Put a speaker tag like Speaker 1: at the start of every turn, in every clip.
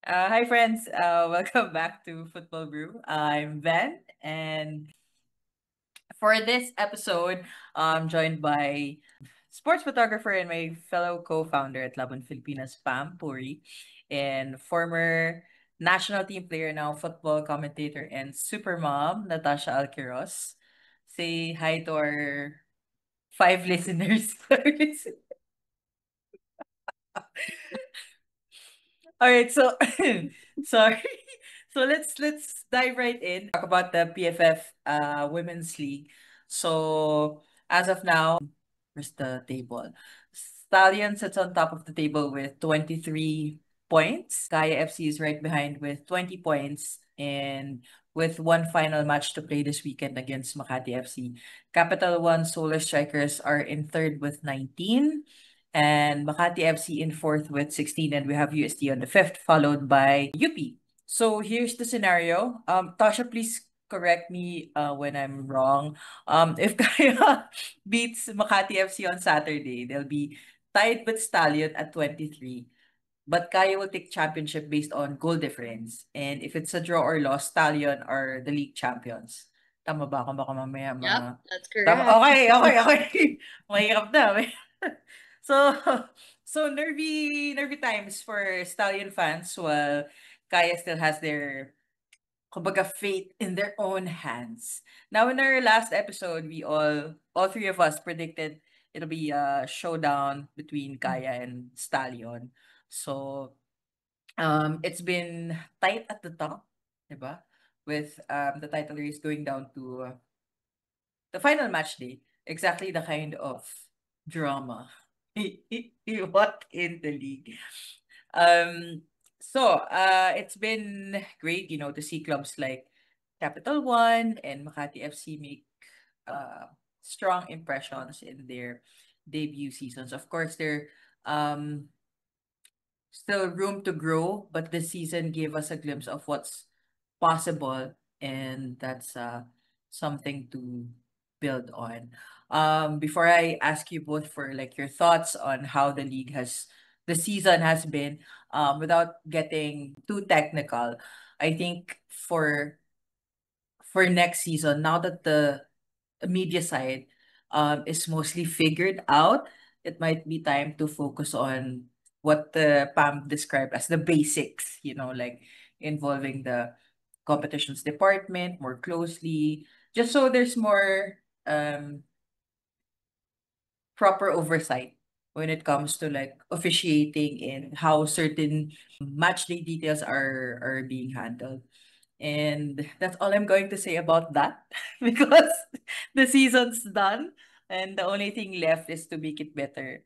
Speaker 1: Hi, friends. Welcome back to Football Brew. I'm Ben, and for this episode, I'm joined by sports photographer and my fellow co-founder at Laban Filipinas, Pam Puri, and former national team player, now football commentator and super mom, Natasha Alquiros. Say hi to our five listeners. All right, so sorry. So let's dive right in. Talk about the PFF Women's League. So as of now, where's the table? Stallion sits on top of the table with 23 points. Kaya FC is right behind with 20 points and with one final match to play this weekend against Makati FC. Capital One Solar Strikers are in third with 19 and Makati FC in fourth with 16, and we have UST on the fifth, followed by UP. So here's the scenario. Tasha, please correct me when I'm wrong. If Kaya beats Makati FC on Saturday, they'll be tied with Stallion at 23. But Kaya will take championship based on goal difference. And if it's a draw or loss, Stallion are the league champions. Tama ba ako? Baka mamaya
Speaker 2: Yep, that's
Speaker 1: Tama.
Speaker 2: correct.
Speaker 1: Okay, okay, okay. Mahirap na. So, so nervy times for Stallion fans while Kaya still has their kumbaga faith in their own hands. Now in our last episode, all three of us predicted it'll be a showdown between Kaya and Stallion. So, it's been tight at the top, 'di ba? With the title race going down to the final match day, exactly the kind of drama you want in the league. Um, it's been great, to see clubs like Capital One and Makati FC make strong impressions in their debut seasons. Of course, there um still room to grow, but this season gave us a glimpse of what's possible, and that's something to build on. Before I ask you both for like your thoughts on how the season has been, without getting too technical, I think for next season, now that the media side is mostly figured out, it might be time to focus on what the Pam described as the basics, like involving the competitions department more closely, just so there's more um, proper oversight when it comes to like officiating and how certain match day details are being handled. And that's all I'm going to say about that because the season's done and the only thing left is to make it better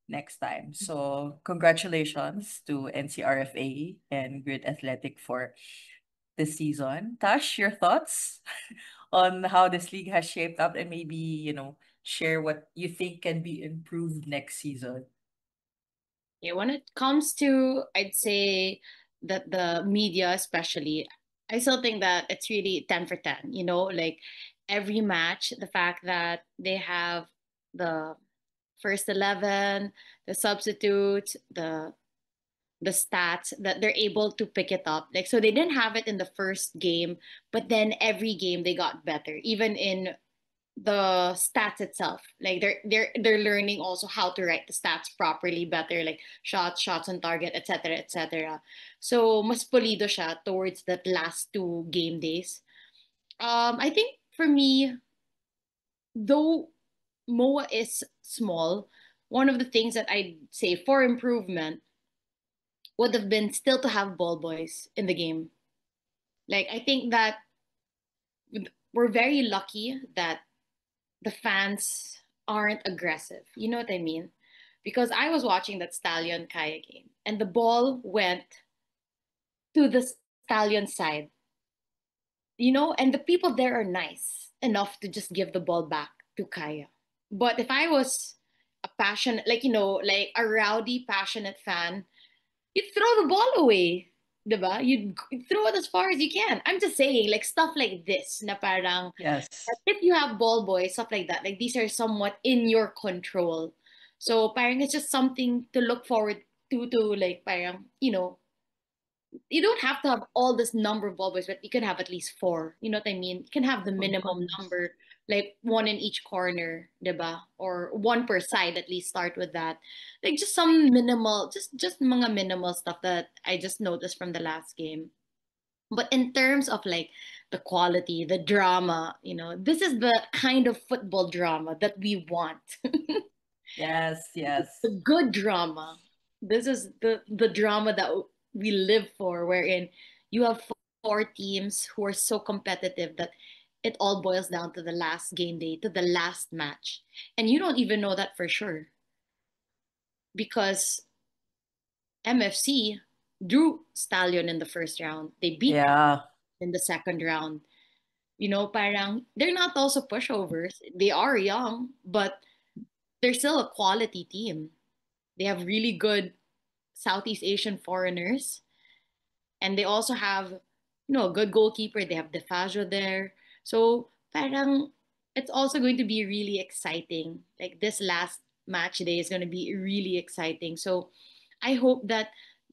Speaker 1: next time. So, congratulations to NCRFA and Grid Athletic for this season. Tash, your thoughts on how this league has shaped up and maybe, share what you think can be improved next season.
Speaker 2: Yeah, when it comes to, I'd say that the media, especially, I still think that it's really 10 for 10. Like every match, the fact that they have the first 11, the substitutes, the stats that they're able to pick it up. Like, so they didn't have it in the first game, but then every game they got better, even in the stats itself. Like they're learning also how to write the stats properly better, like shots on target, etc., etc. So mas pulido siya towards that last two game days. I think for me, though MOA is small, one of the things that I'd say for improvement would have been still to have ball boys in the game. Like I think that we're very lucky that the fans aren't aggressive. You know what I mean? Because I was watching that Stallion Kaya game and the ball went to the Stallion side, and the people there are nice enough to just give the ball back to Kaya. But if I was a passionate, like a rowdy, passionate fan, you'd throw the ball away. Diba? You'd throw it as far as you can. I'm just saying, like stuff like this, na parang
Speaker 1: Yes.
Speaker 2: if you have ball boys, stuff like that, like these are somewhat in your control. So parang it's just something to look forward to like parang, you don't have to have all this number of ball boys, but you can have at least four. You know what I mean? You can have the
Speaker 1: Of
Speaker 2: minimum
Speaker 1: course.
Speaker 2: number, like one in each corner, diba? Or one per side, at least start with that. Like just some minimal, just mga minimal stuff that I just noticed from the last game. But in terms of like the quality, the drama, this is the kind of football drama that we want.
Speaker 1: Yes, yes.
Speaker 2: The good drama. This is the drama that we live for, wherein you have four teams who are so competitive that it all boils down to the last game day, to the last match. And you don't even know that for sure because MFC drew Stallion in the first round. They beat
Speaker 1: Yeah.
Speaker 2: in the second round. Parang they're not also pushovers. They are young, but they're still a quality team. They have really good Southeast Asian foreigners, and they also have, a good goalkeeper. They have DeFazio there. So parang it's also going to be really exciting. Like this last match day is going to be really exciting. So I hope that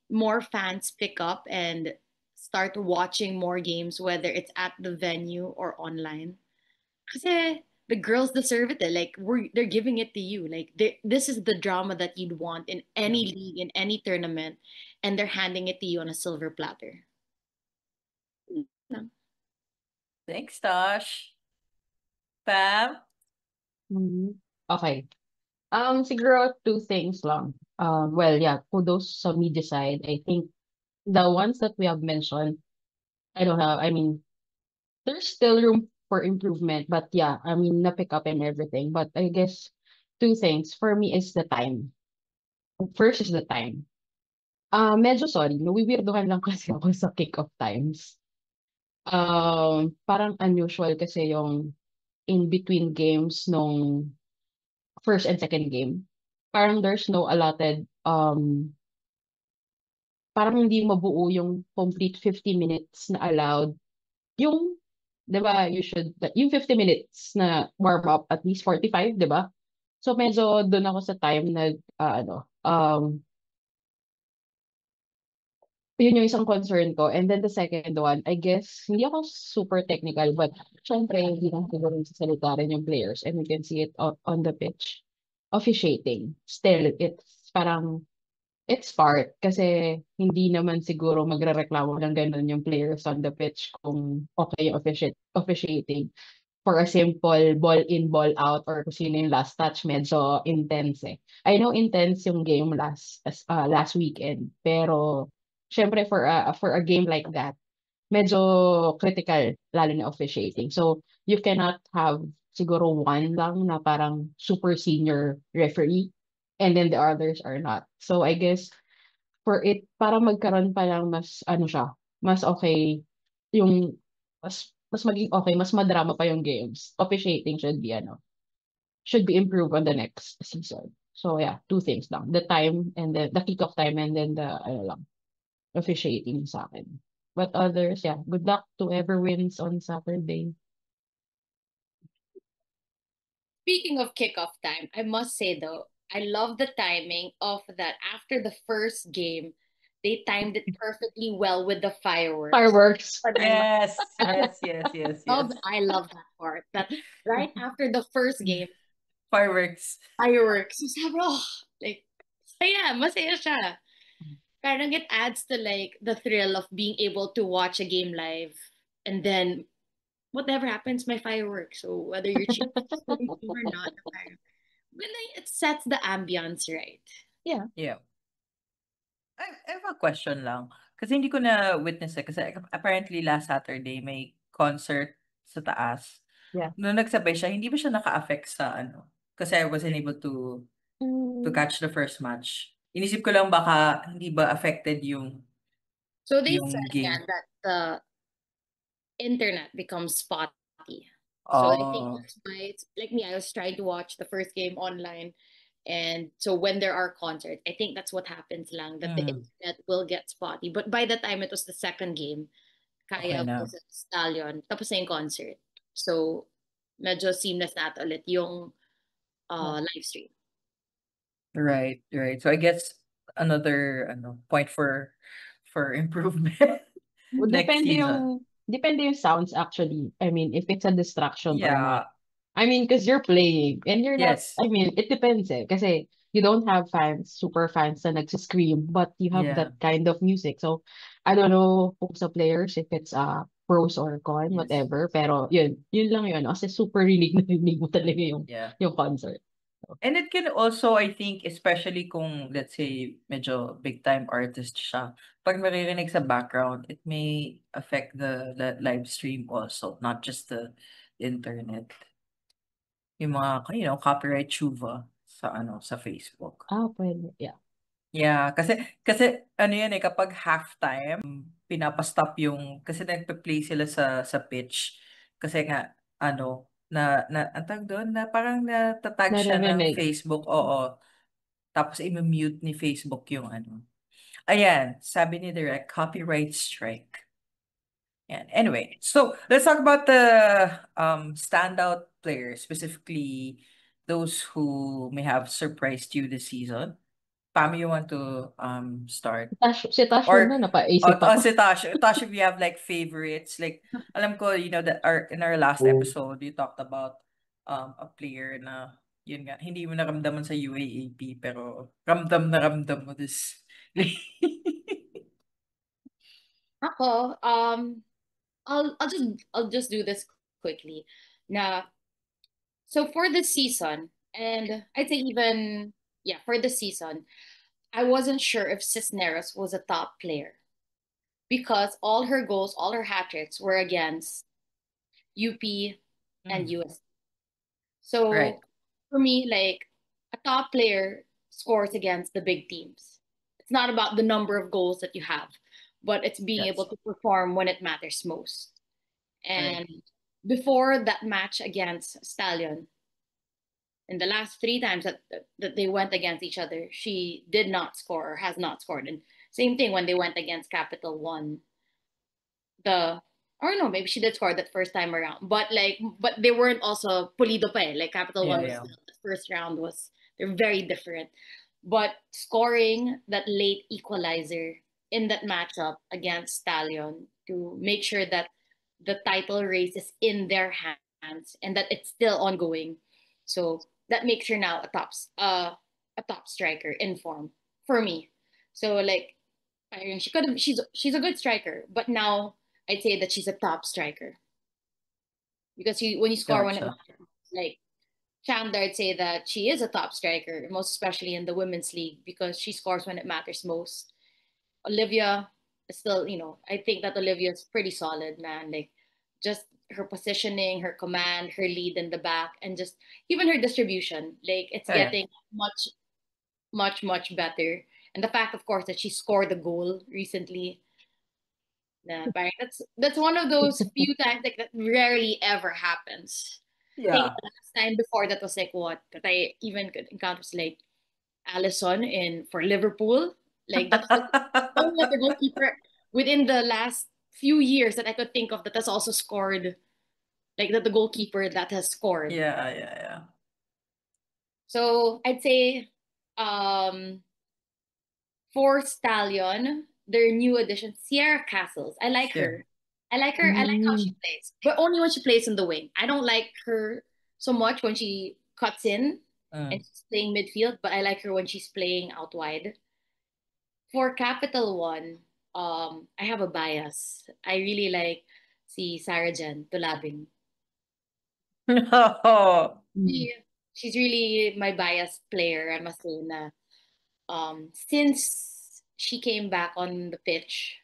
Speaker 2: more fans pick up and start watching more games, whether it's at the venue or online. Kasi the girls deserve it. Like they're giving it to you. Like this is the drama that you'd want in
Speaker 1: Yeah.
Speaker 2: any league, in any tournament, and they're handing it to you on a silver platter. Lang.
Speaker 1: Thanks, Tosh. Pam?
Speaker 3: Mhm. Okay. Siguro two things lang. Well, yeah, kudos sa media side. I think the ones that we have mentioned, I don't know. I mean, there's still room for improvement, but yeah, I mean, na-pick up and everything. But I guess two things for me is the time. First is the time. Medyo sorry, nawiwirduhan lang kasi ako sa kick-off times. Parang unusual kasi yung in between games nung first and second game. Parang there's no allotted, parang hindi mabuo yung complete 50 minutes na allowed. Yung, di ba, yung 50 minutes na warm up, at least 45, di ba? So medyo doon ako sa time na, yun yung isang concern ko. And then the second one, I guess, hindi ako super technical, but syempre, hindi lang siguro sasalita rin yung players and we can see it on the pitch. Officiating. Still, it's part kasi hindi naman siguro magrereklamo ng ganun yung players on the pitch kung okay yung officiating. For a simple ball in, ball out or kung sino yung last touch, medyo intense eh. I know intense yung game last weekend, pero syempre for a game like that, medyo critical lalo na officiating. So you cannot have siguro one lang na parang super senior referee and then the others are not. So I guess for it para magkaroon pa lang mas ano siya, mas okay yung mas maging okay, mas madrama pa yung games. Officiating should be improved on the next season. So yeah, two things lang. The time and the kickoff time and then the ano lang, officiating sa akin. But others, yeah, good luck to whoever wins on Saturday.
Speaker 2: Speaking of kickoff time, I must say though, I love the timing of that after the first game. They timed it perfectly well with the fireworks.
Speaker 3: Fireworks.
Speaker 2: But
Speaker 1: Yes,
Speaker 2: I
Speaker 1: yes, yes, yes,
Speaker 2: love
Speaker 1: yes.
Speaker 2: I love that part. That right after the first game,
Speaker 1: Fireworks.
Speaker 2: fireworks. So sabi, oh, like, saya, masaya siya. Parang it adds to like the thrill of being able to watch a game live and then whatever happens, my fireworks. So whether you're cheating or not, parang, but like, it sets the ambience right.
Speaker 3: Yeah.
Speaker 1: Yeah. I have a question lang. Kasi hindi ko na witness eh. Kasi apparently last Saturday may concert sa taas.
Speaker 3: Yeah.
Speaker 1: Nung nagsabay siya, hindi ba siya naka-affect sa ano? Kasi I wasn't able to
Speaker 3: Mm,
Speaker 1: catch the first match. Inisip ko lang baka hindi ba affected
Speaker 2: So they
Speaker 1: yung
Speaker 2: said
Speaker 1: game.
Speaker 2: yeah, that the internet becomes spotty. So I think
Speaker 1: Oh.
Speaker 2: that's why it's like me. I was trying to watch the first game online, and so when there are concerts, I think that's what happens lang that the
Speaker 1: Mm,
Speaker 2: internet will get spotty. But by the time it was the second game,
Speaker 1: okay
Speaker 2: Kaya
Speaker 1: na.
Speaker 2: versus Stallion, tapos na yung concert. So medyo seamless na ata ulit yung
Speaker 3: yeah.
Speaker 2: live stream.
Speaker 1: Right, right. So I guess another ano point for improvement
Speaker 3: Well,
Speaker 1: next season.
Speaker 3: depende yung sounds actually. I mean, if it's a distraction or not.
Speaker 1: Yeah.
Speaker 3: I mean, because you're playing and you're not,
Speaker 1: Yes.
Speaker 3: I mean, it depends eh. Kasi you don't have fans, super fans na nagsiscream, but you have
Speaker 1: Yeah.
Speaker 3: that kind of music. So, I don't know kung sa players, if it's pros or con,
Speaker 1: Yes.
Speaker 3: whatever. Pero yun lang yun. Kasi super rinig na rinig mo talaga
Speaker 1: Yeah.
Speaker 3: yung concert. So,
Speaker 1: And it can also, I think, especially kung, let's say, medyo big time artist siya, pag maririnig sa background, it may affect the live stream also, not just the internet. Yung mga, copyright chuva sa Facebook.
Speaker 3: pwede. Yeah.
Speaker 1: Yeah, kasi ano yan eh, kapag halftime, pinapastop yung, kasi nagpe-play sila sa pitch. Kasi nga, ang tawag doon, na parang natatag siya ng
Speaker 3: Naririnig.
Speaker 1: Facebook, oo. Tapos i-mute ni Facebook yung ano. Ayan, sabi ni Direct, copyright strike. Yan. Anyway, so let's talk about the standout players, specifically those who may have surprised you this season. Pam, you want to start?
Speaker 3: Si Tash
Speaker 1: Or
Speaker 3: muna, napaisip ako.
Speaker 1: si Tash, if you have like favorites, like alam ko, that in our last episode, you talked about a player na yun nga, hindi mo naramdaman sa UAAP, pero ramdam na ramdam mo this.
Speaker 2: Ako, I'll just do this quickly. Now, so for the season, and I'd say even yeah, for the season, I wasn't sure if Cisneros was a top player because all her goals, all her hat tricks were against UP and
Speaker 1: Mm,
Speaker 2: US. So
Speaker 1: right.
Speaker 2: for me, like a top player scores against the big teams. It's not about the number of goals that you have, but it's being able
Speaker 1: Yes.
Speaker 2: to perform when it matters most.
Speaker 1: Right.
Speaker 2: And before that match against Stallion, in the last three times that they went against each other, she did not score or has not scored. And same thing when they went against Capital One. The or no, maybe she did score that first time around. But they weren't also pulido pa eh. Like Capital
Speaker 1: Yeah,
Speaker 2: One was
Speaker 1: yeah.
Speaker 2: still, the first round was they're very different. But scoring that late equalizer in that matchup against Stallion to make sure that the title race is in their hands and that it's still ongoing. So that makes her now a top striker in form for me. So like she's a good striker, but now I'd say that she's a top striker because when you score when it
Speaker 1: Gotcha.
Speaker 2: matters, like Chandler, I'd say that she is a top striker, most especially in the women's league because she scores when it matters most. Olivia is still, I think that Olivia is pretty solid, man. Like just her positioning, her command, her lead in the back, and just even her distribution. Like it's
Speaker 1: Yeah, yeah.
Speaker 2: getting much, much, much better. And the fact, of course, that she scored a goal recently. Parang that's one of those few times like that rarely ever happens. I think
Speaker 1: Yeah.
Speaker 2: the last time before that was like what that I even could encounter was like Allison in for Liverpool. Like that's the only other goalkeeper within the last few years that I could think of that has also scored. Like that the goalkeeper that has scored.
Speaker 1: Yeah, yeah.
Speaker 2: So I'd say um for Stallion, their new addition, Sierra Castles. I like
Speaker 1: Sure.
Speaker 2: her. I like her. I like how she
Speaker 3: Mm.
Speaker 2: plays, but only when she plays in the wing. I don't like her so much when she cuts in and
Speaker 1: Mm.
Speaker 2: she's playing midfield, but I like her when she's playing out wide. For Capital One, I have a bias. I really like si Sarah Jen Tulabing.
Speaker 1: No.
Speaker 3: Mm.
Speaker 2: She's really my bias player, I must say na since she came back on the pitch,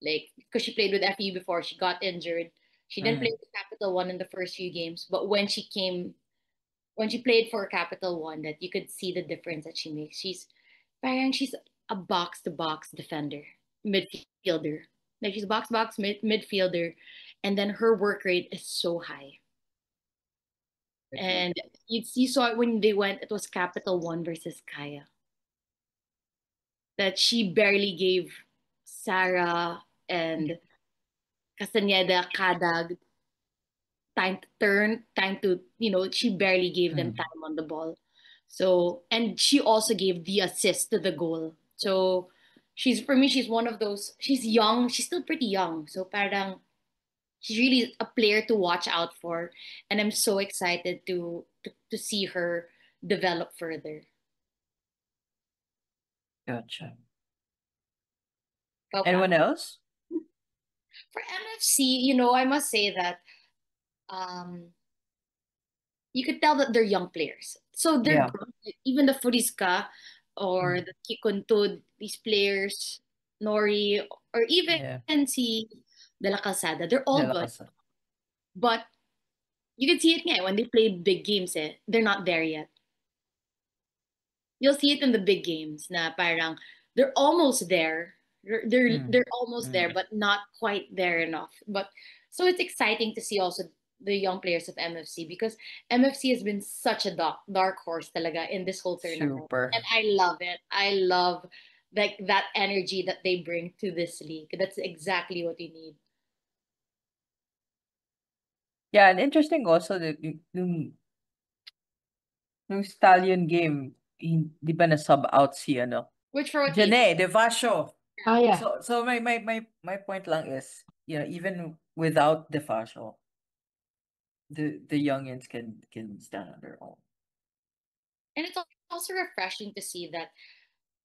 Speaker 2: like because she played with FE before she got injured. She didn't play
Speaker 1: Mm.
Speaker 2: with Capital One in the first few games, but when she played for Capital One, that you could see the difference that she makes. She's a box to box defender, midfielder. Like she's a box box midfielder, and then her work rate is so high. And you saw it when they went. It was Capital One versus Kaya. That she barely gave Sarah and Castaneda Kadag time to turn, time to, she barely gave them
Speaker 1: Mm.
Speaker 2: time on the ball. So, and she also gave the assist to the goal. So, For me, she's one of those. She's young. She's still pretty young. So parang she's really a player to watch out for, and I'm so excited to see her develop further.
Speaker 1: Gotcha.
Speaker 2: Okay.
Speaker 1: Anyone else?
Speaker 2: For MFC, I must say that um you could tell that they're young players. So they're
Speaker 1: Yeah.
Speaker 2: good. Even the Furiska or
Speaker 1: Mm.
Speaker 2: the Kikuntud, these players, Nori, or even
Speaker 1: Yeah.
Speaker 2: si De La Calzada, they're all
Speaker 1: De La
Speaker 2: good.
Speaker 1: Casa.
Speaker 2: But you can see it nga, when they play big games, they're not there yet. You'll see it in the big games na parang they're almost there. They're almost there, but not quite there enough. But so it's exciting to see also the young players of MFC, because MFC has been such a dark horse talaga in this whole tournament.
Speaker 1: Super.
Speaker 2: And I love it. I love like that energy that they bring to this league. That's exactly what you need.
Speaker 1: Yeah, and interesting also that yung Stallion game, di ba na-sub out si ano?
Speaker 2: Which for what game?
Speaker 1: Janae De Vascio.
Speaker 3: Ah, yeah.
Speaker 1: So my point lang is, even without De Vascio, the youngins can stand on their own.
Speaker 2: And it's also refreshing to see that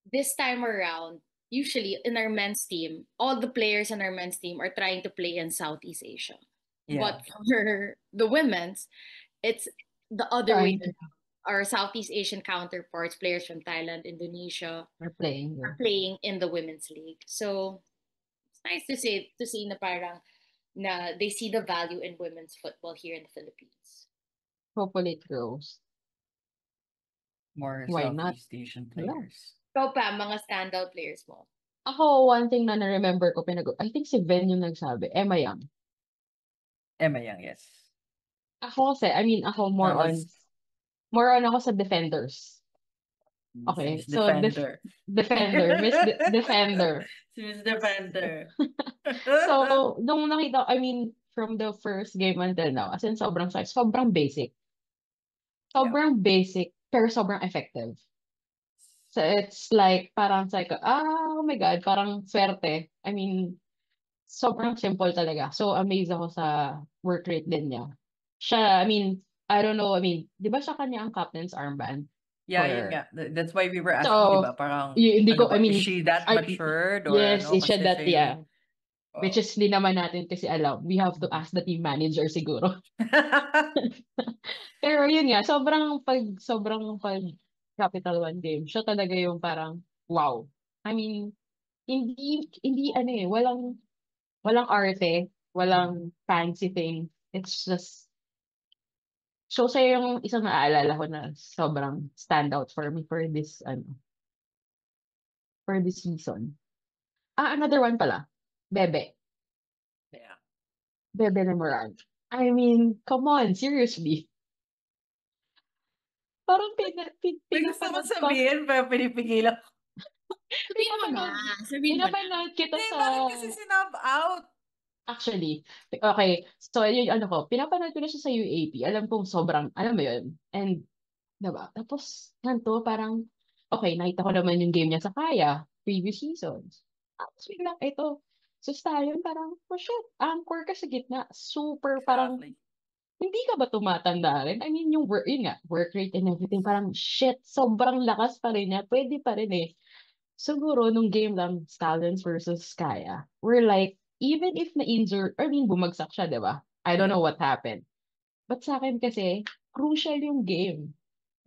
Speaker 2: this time around, usually in our men's team, all the players in our men's team are trying to play in Southeast Asia.
Speaker 1: Yeah.
Speaker 2: But for the women's, it's the other way.
Speaker 3: Trying to
Speaker 2: Our Southeast Asian counterparts, players from Thailand, Indonesia,
Speaker 3: are playing
Speaker 2: are
Speaker 3: there.
Speaker 2: playing in the women's league. So it's nice to see na parang na they see the value in women's football here in the Philippines.
Speaker 3: Hopefully it grows.
Speaker 1: More
Speaker 3: Why not?
Speaker 1: Southeast Asian
Speaker 3: Yeah.
Speaker 1: players.
Speaker 2: So pa, mga standout players mo.
Speaker 3: Ako, one thing na na-remember ko, I think si Ben yung nagsabi, Emma Young.
Speaker 1: Emma Young, yes.
Speaker 3: Ako kasi, ako more on ako sa defenders. Okay,
Speaker 1: Miss
Speaker 3: so
Speaker 1: Defender.
Speaker 3: defender, Defender.
Speaker 1: Si Miss Defender.
Speaker 3: So, nung nakita, from the first game until now, as in sobrang basic. Sobrang basic, pero sobrang effective. So, it's like, parang like, oh my God, parang swerte. Sobrang simple talaga. So, amazed ako sa work rate din niya. Siya, I don't know, di ba siya kanya ang captain's armband?
Speaker 1: Yeah, yun
Speaker 3: For-
Speaker 1: nga. That's why we were asking,
Speaker 3: So,
Speaker 1: di ba? Parang,
Speaker 3: hindi ko,
Speaker 1: is she that matured? Or
Speaker 3: yes, is siya
Speaker 1: Kasi
Speaker 3: that,
Speaker 1: siya
Speaker 3: yeah.
Speaker 1: yung-
Speaker 3: Which is, hindi naman natin kasi alam. We have to ask the team manager siguro. Pero yun nga, sobrang pag Capital One game, siya talaga yung parang, wow. Hindi walang arte, walang fancy thing. It's just, so sa'yo yung isang naaalala ko na sobrang standout for me for this season. Another one pala. Bebe.
Speaker 1: Yeah.
Speaker 3: Bebe Lemoran. Come on, seriously. Parang
Speaker 1: May gusto mo
Speaker 3: pinapanood ko.
Speaker 1: sabihin, pero pinipigilan ko.
Speaker 2: Sabihin mo na.
Speaker 3: Pinapanood kita
Speaker 1: Hindi,
Speaker 3: sa...
Speaker 1: bakit kasi sinab out?
Speaker 3: Actually, okay. So, yun, pinapanood ko na siya sa UAP. Alam kong sobrang, alam mo yun. And, diba? Tapos, ganito, parang, okay, nakita ko naman yung game niya sa Kaya, previous seasons. Tapos, biglang, ito, so Stallion, parang, oh shit, anchor ka sa gitna. Super, parang,
Speaker 1: Exactly.
Speaker 3: hindi ka ba tumatanda rin? Yun nga, work rate and everything, parang, shit, sobrang lakas pa rin niya. Pwede pa rin eh. Siguro, nung game lang, Stallions versus Kaya, we're like, even if na-injure, bumagsak siya, di ba? I don't know what happened. But sa akin kasi, crucial yung game.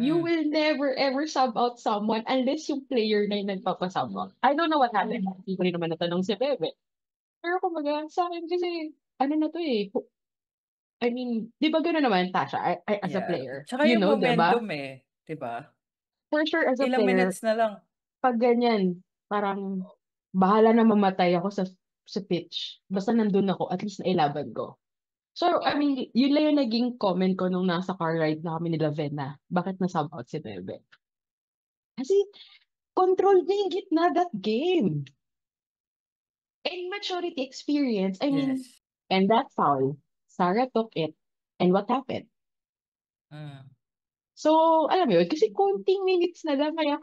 Speaker 3: You will never ever sub out someone unless yung player na yung nagpapasub out. I don't know what happened. Hindi ko rin naman natanong si Bebe. Pero kumbaga, sa akin kasi, ano na to eh. Di ba gano'n naman, Tasha, as a player?
Speaker 1: Tsaka
Speaker 3: You
Speaker 1: yung
Speaker 3: know, di ba?
Speaker 1: momentum eh. Di ba?
Speaker 3: For sure, as a
Speaker 1: Ilang
Speaker 3: player,
Speaker 1: minutes na lang.
Speaker 3: pag ganyan, parang bahala na mamatay ako sa pitch. Basta nandun ako, at least nailaban ko. So, yun lang yung naging comment ko nung nasa car ride na kami nila Vena. Bakit na-sub out si Bebe? Kasi, control niya yung gitna that game. And maturity experience.
Speaker 1: Yes.
Speaker 3: And that foul, Sarah took it. And what happened? So, alam mo yun, kasi konting minutes na lang, kaya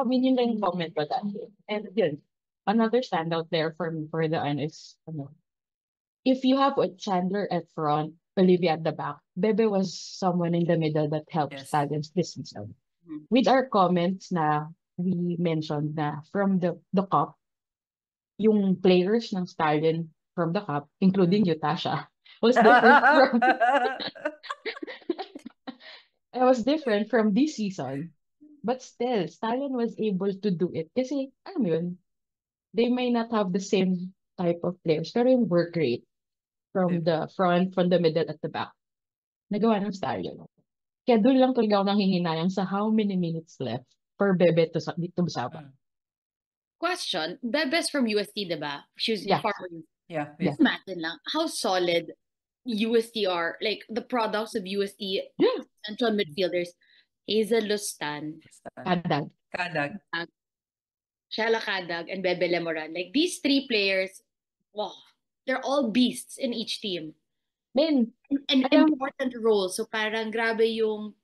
Speaker 3: kami yun lang yung comment ko dati. And yun, another standout there for me for the is if you have a Chandler at front, Olivia at the back, Bebe was someone in the middle that helped
Speaker 1: Yes.
Speaker 3: Stallions this season.
Speaker 2: Mhm.
Speaker 3: With our comments na we mentioned na from the cup, yung players ng Stallion from the cup, including you, Tasha, was different from it was different from this season. But still, Stallion was able to do it. Kasi, alam mo yun, they may not have the same type of players, pero yung work rate from the front, from the middle, at the back, nagawa ng Stallion. Kaya doon lang talaga ako nanghihinayang sa how many minutes left for Bebe to Busaba.
Speaker 2: Question, Bebes from UST, diba? She's
Speaker 3: Yeah.
Speaker 2: former.
Speaker 1: Yeah.
Speaker 3: Yeah.
Speaker 2: Imagine lang how solid UST are. Like, the products of UST
Speaker 3: Yeah.
Speaker 2: central midfielders, Hazel Lustan,
Speaker 3: Kadag.
Speaker 2: Shala Kadag, and Bebe Lemoran. Like, these three players, wow, they're all beasts in each team.
Speaker 3: Men,
Speaker 2: And
Speaker 3: alam-
Speaker 2: important roles. So, parang grabe yung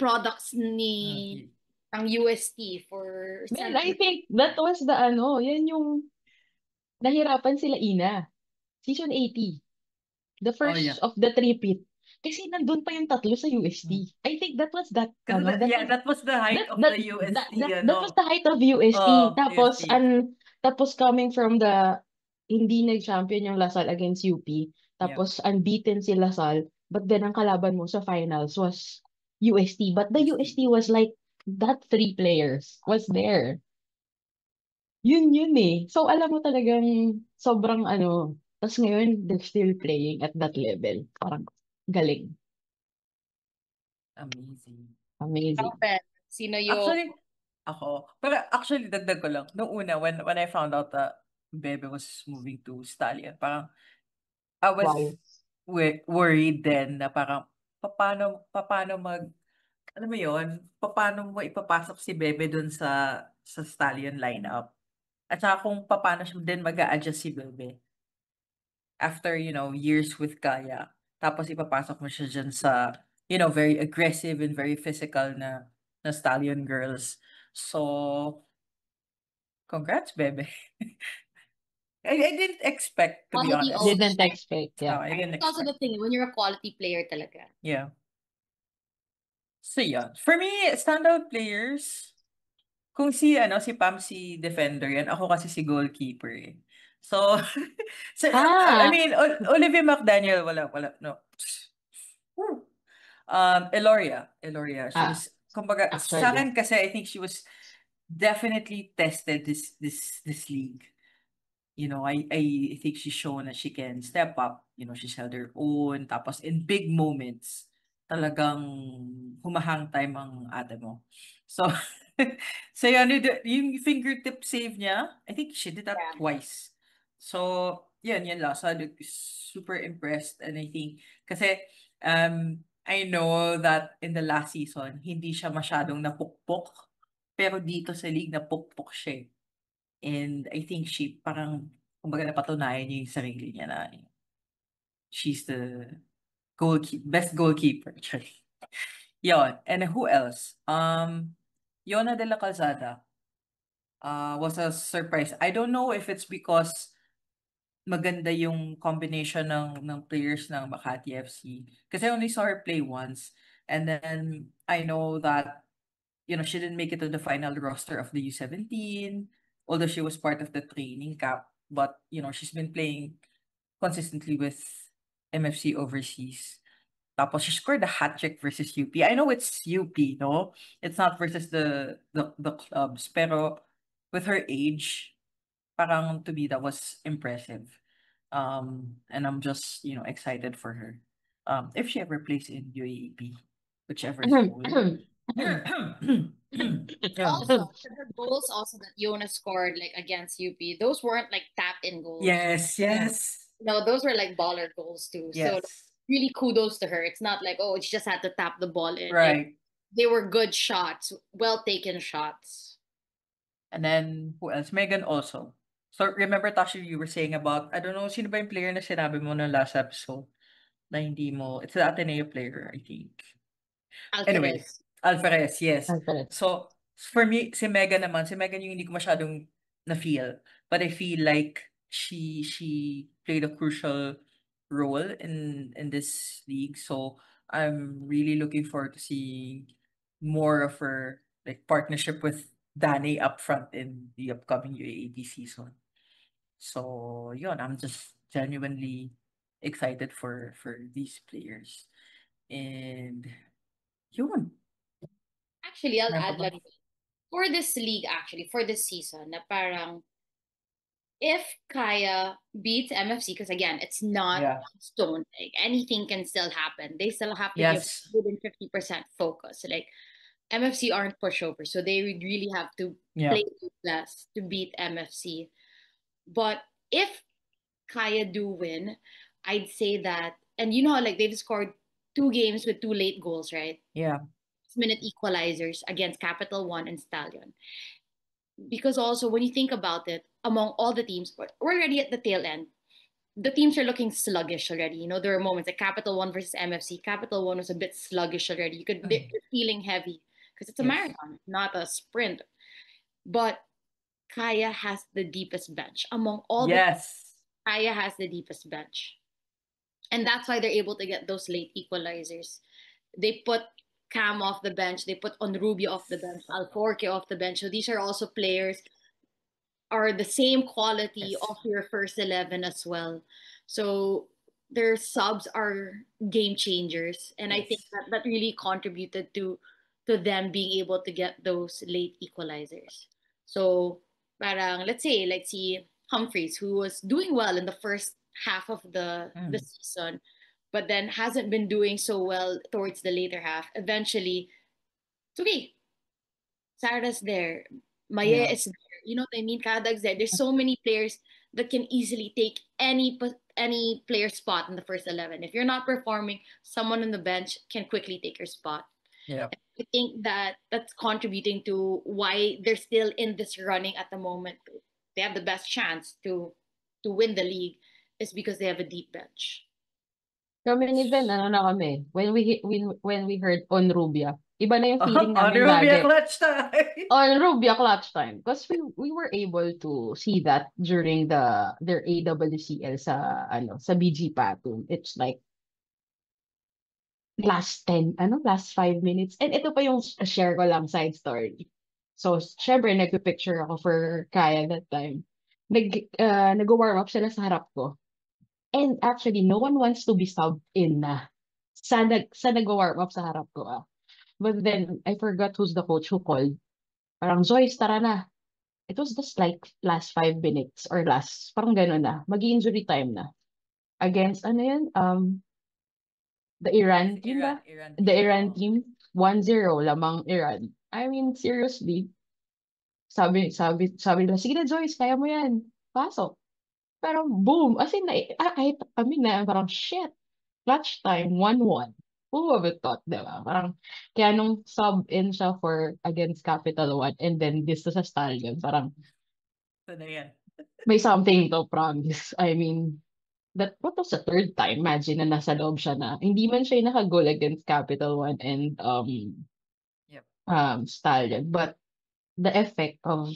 Speaker 2: products ni ang UST for
Speaker 3: man, I think that was the yan yung nahirapan sila Ina. Season 80. The first
Speaker 1: yeah.
Speaker 3: of the three-peat. Kasi nandun pa yung tatlo sa UST. I think that was that.
Speaker 1: That was the height of the UST.
Speaker 3: That was the height of UST. Tapos,
Speaker 1: UST.
Speaker 3: tapos coming from the hindi nag-champion yung Lasal against UP. Tapos unbeaten si Lasal. But then ang kalaban mo sa finals was UST. But the UST was like that three players was there. Yun eh. So alam mo talagang sobrang tapos ngayon they're still playing at that level. Parang galing. Amazing.
Speaker 2: Sino yung...
Speaker 1: Actually, ako. Pero actually, dagdag ko lang. Noong una, when I found out that Bebe was moving to Stallion, parang I was worried then na parang paano alam mo yun, paano mo ipapasok si Bebe dun sa Stallion lineup. At saka kung paano siya din mag-a-adjust si Bebe after, years with Kaya. Tapos ipapasok mo siya dyan sa, very aggressive and very physical na Stallion girls. So, congrats, Bebe. I didn't expect, to be
Speaker 2: Quality
Speaker 1: honest.
Speaker 2: also.
Speaker 3: Didn't expect, yeah.
Speaker 1: I didn't
Speaker 2: It's also the
Speaker 1: expect.
Speaker 2: thing, when you're a quality player talaga.
Speaker 1: Yeah. So, yeah. For me, standout players, kung si Pam si defender yan, ako kasi si goalkeeper eh. So, I mean, Olivia McDaniel, wala, no. Eloria, she was, kumbaga,
Speaker 3: actually.
Speaker 1: sa akin kasi, I think she was definitely tested this league. I think she's shown that she can step up. She's held her own. Tapos in big moments, talagang humahang time ang ate mo. So, so yung fingertip save niya, I think she did that twice. So, yan lang. So, super impressed. And I think, kasi, I know that in the last season, hindi siya masyadong napukpok. Pero dito sa league, napukpok siya eh. And I think she parang, kumbaga napatunayan niya yung sarili niya na she's the best goalkeeper. Yon. And who else? Yona de la Calzada was a surprise. I don't know if it's because maganda yung combination ng players ng Makati FC. Kasi I only saw her play once. And then I know that she didn't make it to the final roster of the U17, although she was part of the training camp. But, she's been playing consistently with MFC overseas. Tapos she scored a hat-trick versus UP. I know it's UP, no? It's not versus the clubs. Pero with her age, parang to me, that was impressive. And I'm just, excited for her. If she ever plays in UAAP, whichever is going.
Speaker 2: Also, the goals also that Yona scored like against UP, those weren't like tap-in goals.
Speaker 1: Yes.
Speaker 2: No, those were like baller goals too.
Speaker 1: Yes.
Speaker 2: So really kudos to her. It's not like, oh, she just had to tap the ball in.
Speaker 1: Right.
Speaker 2: Like, they were good shots, well taken shots.
Speaker 1: And then who else? Megan also. So remember, Tasha, you were saying about, I don't know, sino ba yung player na sinabi mo no last episode na hindi mo, it's the Ateneo player, I think. Anyways, Alvarez, yes.
Speaker 3: Alvarez.
Speaker 1: So, for me, si Megan yung hindi ko masyadong na feel. But I feel like she played a crucial role in this league. So I'm really looking forward to seeing more of her like partnership with Danny up front in the upcoming UAAP season. So yun, I'm just genuinely excited for these players. And yun.
Speaker 2: Actually, I'll
Speaker 1: Meron pa
Speaker 2: add
Speaker 1: ba?
Speaker 2: lang for this league, actually, for this season, na parang if Kaya beats MFC, because again, it's not
Speaker 1: Yeah.
Speaker 2: stone, like anything can still happen. They still have to give
Speaker 1: Yes.
Speaker 2: within 50% focus. Like MFC aren't pushovers, so they would really have to
Speaker 1: Yeah.
Speaker 2: play their best to beat MFC. But if Kaya do win, I'd say that, and you know how like they've scored 2 games with 2 late goals, right?
Speaker 1: Yeah.
Speaker 2: Minute equalizers against Capital One and Stallion. Because also when you think about it, among all the teams, we're already at the tail end. The teams are looking sluggish already. You know, there are moments like Capital One versus MFC. Capital One was a bit sluggish already. They're feeling heavy because it's a
Speaker 1: Yes.
Speaker 2: marathon, not a sprint. But Kaya has the deepest bench among all the.
Speaker 1: Yes.
Speaker 2: Kaya has the deepest bench, and that's why they're able to get those late equalizers. They put Cam off the bench. They put Onrubia off the bench. Alforque off the bench. So these are also players are the same quality
Speaker 1: Yes.
Speaker 2: of your first 11 as well. So their subs are game changers. And I think
Speaker 1: Yes.
Speaker 2: that really contributed to them being able to get those late equalizers. So parang let's see Humphreys, who was doing well in the first half of the season, but then hasn't been doing so well towards the later half. Eventually, it's okay. Sarah's there. Maya
Speaker 1: Yeah.
Speaker 2: is there. You know what I mean? Kadag's there. There's so many players that can easily take any player spot in the first 11. If you're not performing, someone on the bench can quickly take your spot.
Speaker 1: Yeah.
Speaker 2: I think that that's contributing to why they're still in this running at the moment. They have the best chance to win the league is because they have a deep bench.
Speaker 3: Kami ni Ben, ano na kami, when we heard on Rubia, iba na yung feeling
Speaker 1: On
Speaker 3: namin
Speaker 1: Rubia
Speaker 3: lagi.
Speaker 1: clutch time.
Speaker 3: On Rubia clutch time. Because we were able to see that during their AWCL sa BG Patum. It's like last 5 minutes. And ito pa yung share ko lang side story. So, syempre, nagpipicture ako for Kaya that time. Nag-warm up sila sa harap ko. And actually, no one wants to be subbed in na. Sa nag-warm up sa harap ko But then, I forgot who's the coach who called. Parang, Joyce, tara na. It was just like last 5 minutes or parang gano'n na. Mag-injury time na. Against, ano yun? The Iran team ba?
Speaker 1: Iran
Speaker 3: The
Speaker 1: team.
Speaker 3: Iran team, 1-0 lamang Iran. I mean, seriously. Sabi nila, sige na Joyce, kaya mo yan. Pasok. Pero boom, as in, I mean, parang shit. Clutch time, 1-1. Who would have thought, diba? Parang, kaya nung sub-in siya for against Capital One and then this to sa Stallion, parang
Speaker 1: So na yan.
Speaker 3: may something to promise. I mean, what was the third time? Imagine na nasa loob siya na. Hindi man siya yung nakagol against Capital One and
Speaker 1: Yep.
Speaker 3: Stallion. But the effect of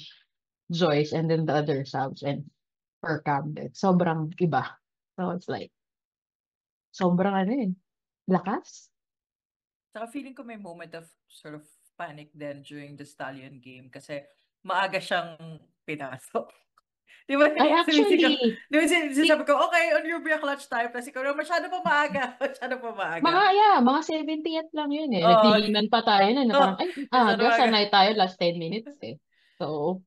Speaker 3: Joyce and then the other subs and per Camden, sobrang iba. So it's like, sobrang ano lakas.
Speaker 1: Saka feeling ko may moment of sort of panic then during the Stallion game kasi maaga siyang pinasok. Di ba?
Speaker 3: Ay,
Speaker 1: Sumisigaw.
Speaker 3: actually,
Speaker 1: Di ba sinasabi ko, okay, on Rubia clutch time. Tapos ikaw, "No, masyado pa maaga. Masyado pa maaga."
Speaker 3: mga 70th lang yun eh.
Speaker 1: Oo.
Speaker 3: Nagtinginan pa tayo na parang, ay,
Speaker 1: Masyado maaga.
Speaker 3: sanay tayo last 10 minutes eh. So,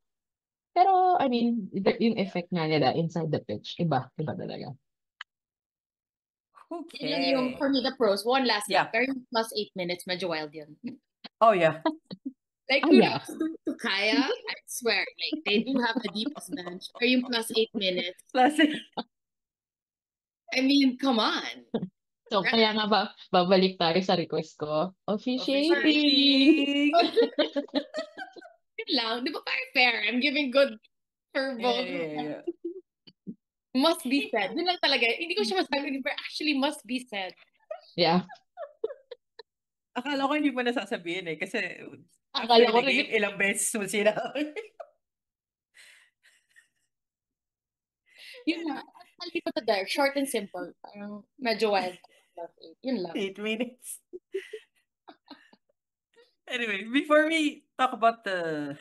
Speaker 3: pero, I mean, yung effect nga nila inside the pitch, iba talaga.
Speaker 2: Yun lang yung, for me, the pros. One last
Speaker 1: Yeah.
Speaker 2: Pero yung plus 8 minutes, medyo wild yun.
Speaker 1: Oh, yeah.
Speaker 2: Like,
Speaker 3: Yeah.
Speaker 2: kudos to Kaya, I swear, like, they do have the deepest bench. Pero yung plus 8 minutes,
Speaker 1: Classic.
Speaker 2: I mean, come on.
Speaker 3: So, kaya nga babalik tayo sa request ko. Officiating!
Speaker 1: Officiating!
Speaker 2: Yun lang. Di ba parang fair? I'm giving good for both.
Speaker 1: Yeah.
Speaker 2: Must be said. Yun lang talaga. Hindi ko siya masabi, but actually must be said.
Speaker 3: Yeah.
Speaker 1: Akala ko hindi mo nasasabihin eh. Kasi
Speaker 3: Akala
Speaker 1: after
Speaker 3: ko
Speaker 1: the
Speaker 3: rin
Speaker 1: game, ilang beses mo sinabi.
Speaker 2: Yun na. I'll leave it there. Short and simple. Parang medyo wild. Yun lang.
Speaker 1: 8 minutes. Anyway, before we talk about the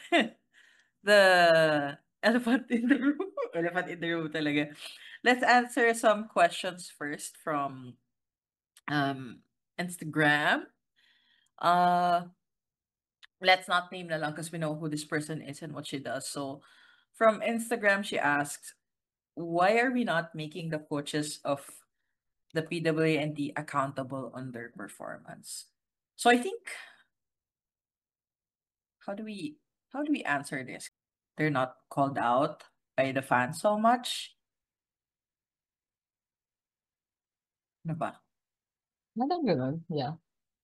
Speaker 1: the elephant in the room, elephant in the room talaga. Let's answer some questions first from Instagram. Uh let's not name na lang because we know who this person is and what she does. So from Instagram, she asks, why are we not making the coaches of the PWND accountable on their performance? So I think how do we answer this? They're not called out by the fans so much. Ano ba?
Speaker 3: Parang ganun, yeah.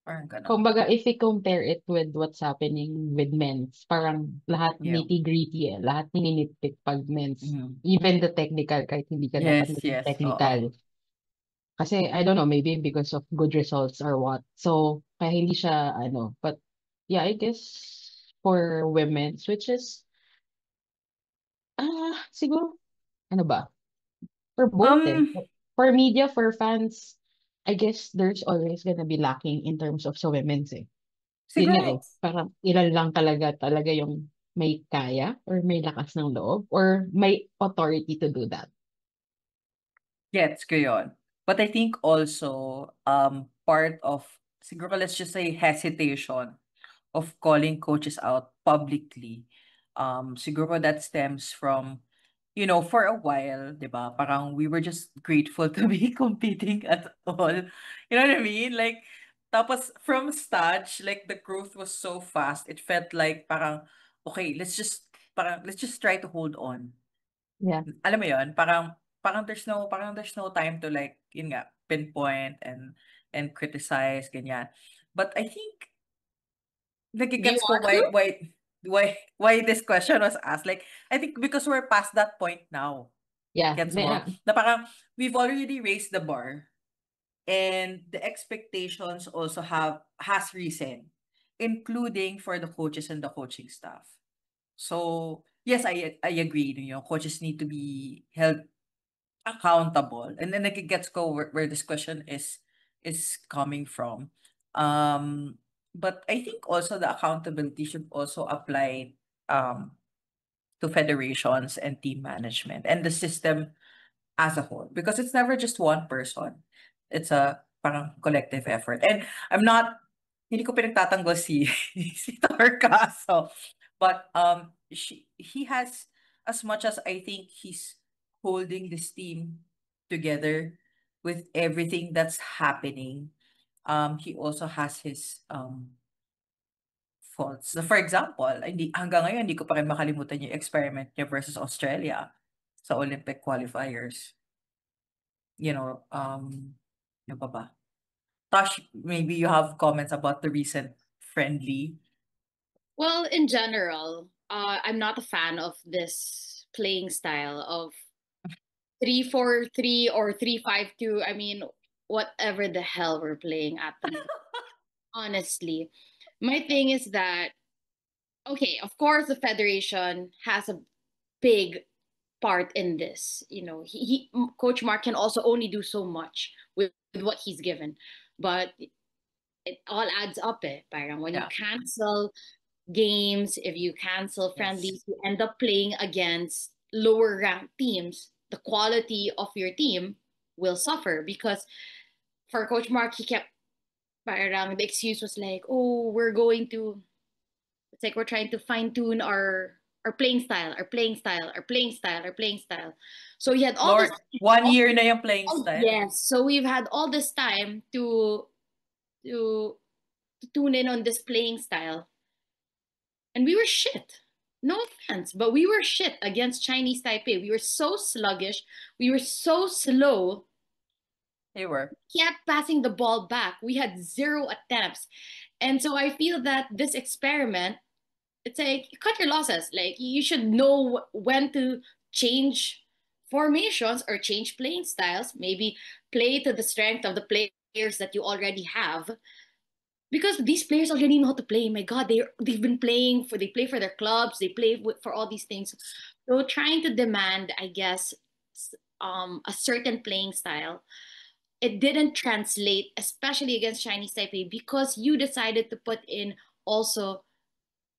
Speaker 1: Parang ganon.
Speaker 3: Kumbaga, if we compare it with what's happening with men's, parang lahat
Speaker 1: Yeah.
Speaker 3: nitty-gritty eh. Lahat ninitpick pag men's.
Speaker 1: Mhm.
Speaker 3: Even the technical, kahit hindi ka dapat
Speaker 1: Yes,
Speaker 3: maging
Speaker 1: yes. Oo.
Speaker 3: technical. Kasi, I don't know, maybe because of good results or what. So, kaya hindi siya, but yeah, I guess for women's, which is, siguro, ano ba? For both eh.
Speaker 1: Um,
Speaker 3: For media, for fans, I guess there's always gonna be lacking in terms of sa women's eh. Yun nga eh.
Speaker 1: siguro,
Speaker 3: Parang ilan lang talaga yung may kaya or may lakas ng loob or may authority to do that.
Speaker 1: gets ko yun. But I think also, part of, siguro let's just say hesitation of calling coaches out publicly. Siguro that stems from, for a while, 'di ba? Parang we were just grateful to be competing at all. You know what I mean? Like, tapos from Stage, like the growth was so fast. It felt like parang, okay, let's just try to hold on.
Speaker 3: Yeah.
Speaker 1: Alam mo 'yun? Parang there's no time to like, yun nga, pinpoint and criticize, ganyan. But I think
Speaker 2: Do you
Speaker 1: nagigets ko
Speaker 2: want to?
Speaker 1: why this question was asked. Like, I think because we're past that point now.
Speaker 3: Yeah.
Speaker 1: Gets mo? Na parang we've already raised the bar and the expectations also has risen, including for the coaches and the coaching staff. So, yes, I agree. Coaches need to be held accountable. And then nagigets ko where this question is coming from. But I think also the accountability should also apply um to federations and team management and the system as a whole, because it's never just one person. It's a parang collective effort. And hindi ko pinagtatanggol si Torcaso, but he has, as much as I think he's holding this team together with everything that's happening, he also has his faults. So for example, hanggang ngayon hindi ko pa rin makalimutan yung experiment niya versus Australia sa Olympic qualifiers. Ano pa ba? Tosh, maybe you have comments about the recent friendly.
Speaker 2: Well, in general, I'm not a fan of this playing style of 3-4-3 or 3-5-2. I mean, whatever the hell we're playing at the moment. Honestly, my thing is that, okay, of course, the federation has a big part in this. Coach Mark can also only do so much with what he's given, but it all adds up. Parang when you
Speaker 1: Yeah.
Speaker 2: cancel games, if you cancel
Speaker 1: Yes.
Speaker 2: friendlies, you end up playing against lower ranked teams. The quality of your team will suffer because for Coach Mark, he kept parang the excuse was like, oh, it's like we're trying to fine tune our playing style, our playing style, our playing style, our playing style. So he had all
Speaker 1: Lord,
Speaker 2: this
Speaker 1: 1 year na yung playing style.
Speaker 2: yes. So we've had all this time to tune in on this playing style. And we were shit. No offense, but we were shit against Chinese Taipei. We were so sluggish. We were so slow.
Speaker 1: They were.
Speaker 2: Kept passing the ball back. We had 0 attempts. And so I feel that this experiment, it's like cut your losses. Like you should know when to change formations or change playing styles. Maybe play to the strength of the players that you already have. Because these players already know how to play. My God, they've been playing they play for their clubs, they play for all these things. So trying to demand, I guess, a certain playing style, it didn't translate, especially against Chinese Taipei, because you decided to put in also,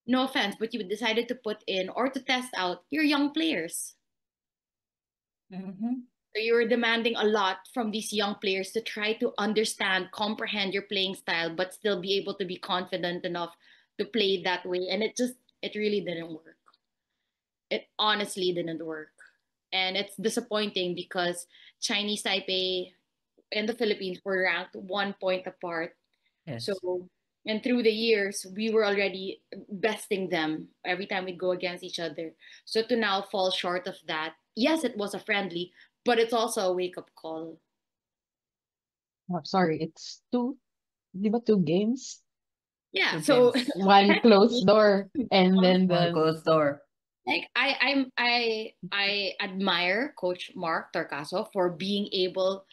Speaker 2: no offense, but you decided to put in or to test out your young players.
Speaker 1: Mhm.
Speaker 2: So you were demanding a lot from these young players to try to understand, comprehend your playing style, but still be able to be confident enough to play that way. And it really didn't work. It honestly didn't work. And it's disappointing because Chinese Taipei and the Philippines were ranked 1 point apart.
Speaker 1: Yes.
Speaker 2: So, and through the years, we were already besting them every time we'd go against each other. So to now fall short of that, yes, it was a friendly, but it's also a wake up call.
Speaker 3: Oh, sorry, it's di ba 2 games?
Speaker 2: Yeah.
Speaker 1: Two
Speaker 2: So
Speaker 1: games.
Speaker 3: One closed door, and then
Speaker 1: One closed door.
Speaker 2: like I admire Coach Mark Torcaso for being able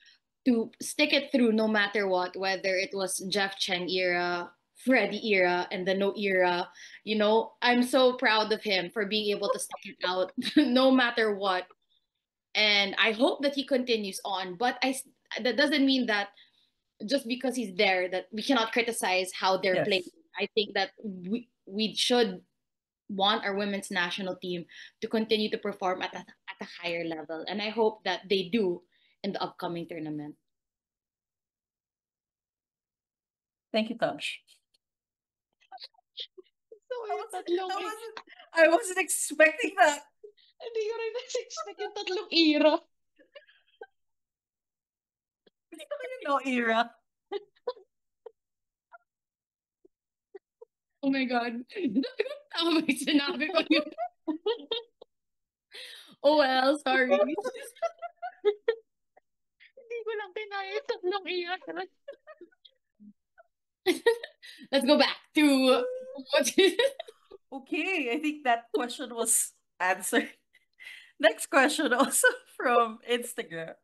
Speaker 2: to stick it through no matter what, whether it was Jeff Cheng era, Freddie era, and the No era. You know, I'm so proud of him for being able to stick it out no matter what. And I hope that he continues on. But that doesn't mean that just because he's there that we cannot criticize how they're playing.
Speaker 1: Yes.
Speaker 2: I think that we should want our women's national team to continue to perform at a higher level, and I hope that they do in the upcoming tournament.
Speaker 1: Thank you, Tosh.
Speaker 3: so
Speaker 1: I
Speaker 3: yung
Speaker 1: wasn't,
Speaker 3: tatlong,
Speaker 1: I wasn't, I wasn't expecting that.
Speaker 3: hindi ko rin expect yung tatlong era.
Speaker 1: Hindi ko yung no era.
Speaker 2: Oh my God. Tama ba yung sinabi ko yun? Oh well, sorry.
Speaker 3: Hindi ko lang kinaya yung tatlong era.
Speaker 2: Let's go back to what
Speaker 1: Okay, I think that question was answered. Next question also from Instagram.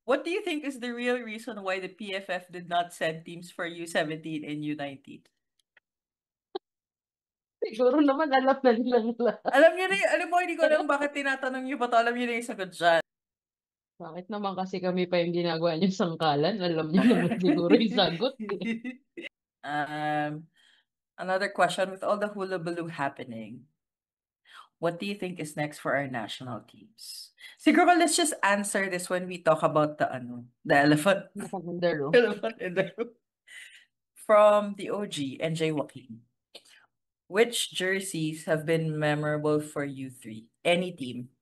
Speaker 1: What do you think is the real reason why the PFF did not send teams for U17 and U19?
Speaker 3: Siguro naman alam na nilang lahat.
Speaker 1: Alam mo, hindi ko alam bakit tinatanong niyo pa to. Alam niyo na yung sagot dyan.
Speaker 3: Bakit naman kasi kami pa yung ginagawa niyong sangkalan? Alam niyo naman siguro yung sagot.
Speaker 1: Another question, with all the hullabaloo happening, what do you think is next for our national teams? Siguro let's just answer this when we talk about the elephant,
Speaker 3: Nakagandaro.
Speaker 1: elephant in the room. From the OG, NJ Joaquin. Which jerseys have been memorable for you three? Any team?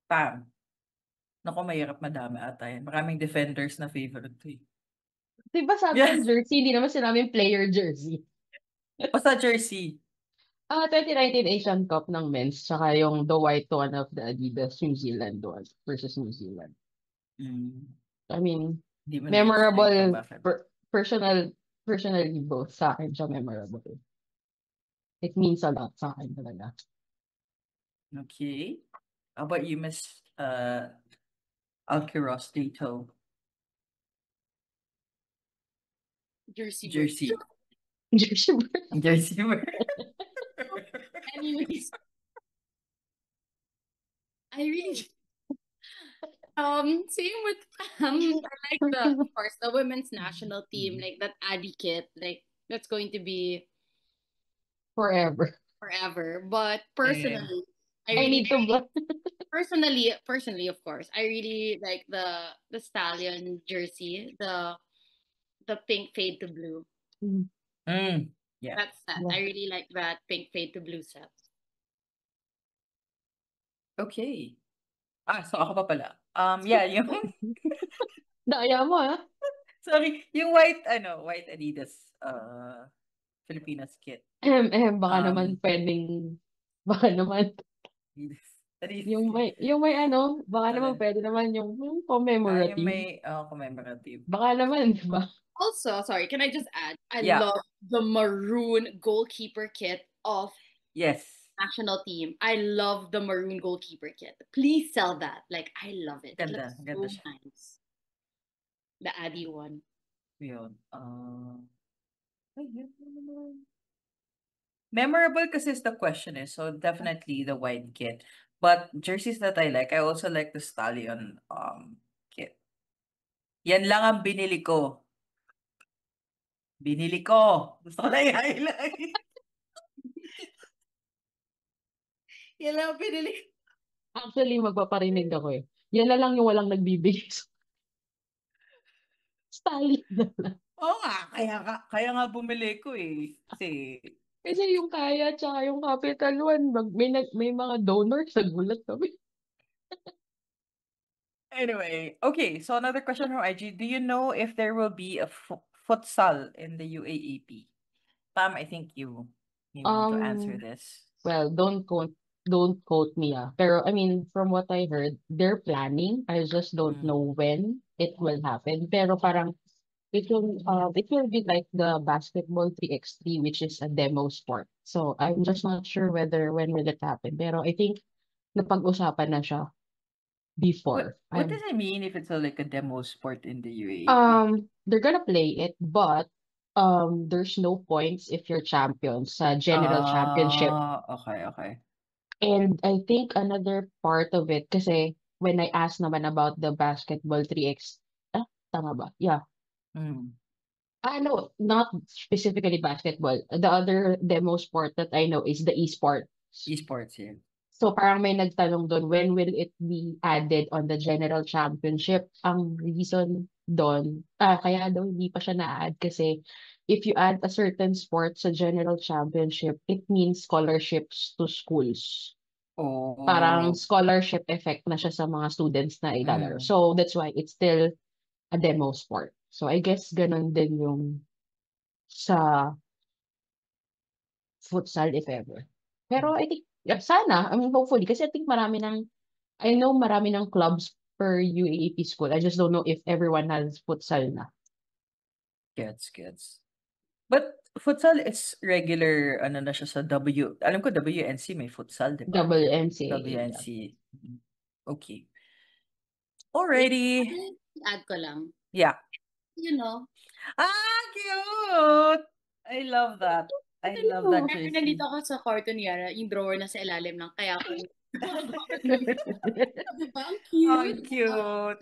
Speaker 1: Pam. Naku, mahirap, madami ata yan. Maraming defenders na favorite ko eh.
Speaker 3: Diba sabi
Speaker 1: Yes.
Speaker 3: ng jersey, hindi naman sinabing player jersey.
Speaker 1: Basta jersey.
Speaker 3: 2019 Asian Cup ng men's, tsaka yung the white one of the Adidas New Zealand one versus New Zealand. I mean,
Speaker 1: Hindi mo na-explain kung
Speaker 3: memorable,
Speaker 1: bakit.
Speaker 3: personally both sa akin siya memorable. It means a lot sa akin talaga.
Speaker 1: Okay. How about you, Miss Alquiros Dito?
Speaker 2: jersey.
Speaker 1: Jersey.
Speaker 3: Jersey.
Speaker 1: Jersey.
Speaker 2: Anyways, I really same with I like of course the women's national team, like that Addy kit, like that's going to be
Speaker 3: Forever.
Speaker 2: forever. But
Speaker 1: Yeah.
Speaker 2: personally,
Speaker 3: I need to buy.
Speaker 2: personally, of course, I really like the stallion jersey, the pink fade to blue.
Speaker 1: Yeah.
Speaker 2: That set.
Speaker 3: Yeah.
Speaker 2: I really like that pink fade to blue set.
Speaker 1: Okay. So ako pa pala. Yeah, yung
Speaker 3: Daya mo, ha?
Speaker 1: sorry, yung white Adidas Filipinas kit.
Speaker 3: Baka naman pwedeng, baka naman,
Speaker 1: Adidas.
Speaker 3: yung may baka
Speaker 1: Ano?
Speaker 3: naman pwede naman yung
Speaker 1: Yung
Speaker 3: commemorative.
Speaker 1: may commemorative.
Speaker 3: Baka naman, di ba?
Speaker 2: Also, sorry, can I just add? I
Speaker 1: Yeah.
Speaker 2: love the maroon goalkeeper kit of
Speaker 1: Yes.
Speaker 2: national team. I love the maroon goalkeeper kit. Please sell that. Like, I love it. It
Speaker 1: Ganda,
Speaker 2: looks
Speaker 1: ganda
Speaker 2: so
Speaker 1: siya.
Speaker 2: nice. The Addy one.
Speaker 1: Yun. Memorable kasi is the question so definitely the white kit. But jerseys that I like, I also like the Stallion kit. Yan lang ang binili ko. Binili ko. Gusto ko lang i-highlight. Yan lang ang binili ko.
Speaker 3: Actually, magpaparinig ako eh. Yan na lang yung walang nagbibigay sa Stalin na lang.
Speaker 1: Oo nga, kaya nga bumili ko eh.
Speaker 3: Kasi yung Kaya tsaka yung Capital One, may mga donors, nagulat kami.
Speaker 1: Anyway, okay, so another question from IG. Do you know if there will be a futsal in the UAAP? Pam, I think you need to answer this.
Speaker 3: Well, don't quote me, ah. Pero I mean, from what I heard, they're planning. I just don't
Speaker 1: Mm.
Speaker 3: know when it will happen. Pero parang it will be like the basketball 3x3, which is a demo sport. So I'm just not sure when will it happen. Pero I think napag-usapan na siya before.
Speaker 1: What does it mean if it's like a demo sport in the UAAP?
Speaker 3: They're gonna play it, but there's no points if you're champion sa general championship.
Speaker 1: Okay.
Speaker 3: And I think another part of it, kasi when I asked naman about the basketball 3x, tama ba? Yeah.
Speaker 1: Mm.
Speaker 3: No, not specifically basketball. The other demo sport that I know is the e-sport.
Speaker 1: Esports, yeah.
Speaker 3: So parang may nagtanong doon, when will it be added on the general championship? Ang reason doon, kaya daw hindi pa siya na-add kasi if you add a certain sport sa general championship, it means scholarships to schools. Parang
Speaker 1: Oh.
Speaker 3: scholarship effect na siya sa mga students na ilalaro.
Speaker 1: Mm.
Speaker 3: So that's why it's still a demo sport. So I guess ganun din yung sa futsal if ever. Pero I think, sana, I mean, hopefully, kasi I know marami ng clubs per UAAP school. I just don't know if everyone has futsal na.
Speaker 1: Gets. But futsal is regular, ano na siya sa alam ko WNC may futsal, di ba?
Speaker 3: WNCAA.
Speaker 1: WNC. Okay. Alrighty.
Speaker 2: Add ko lang.
Speaker 1: Yeah.
Speaker 2: You know.
Speaker 1: Cute! I love that. I love that
Speaker 2: Kaya
Speaker 1: jersey.
Speaker 2: nandito ako sa kwarto niya, yung drawer na sa ilalim lang. Kaya ako, diba? Ang
Speaker 1: Ang
Speaker 2: cute.
Speaker 1: cute.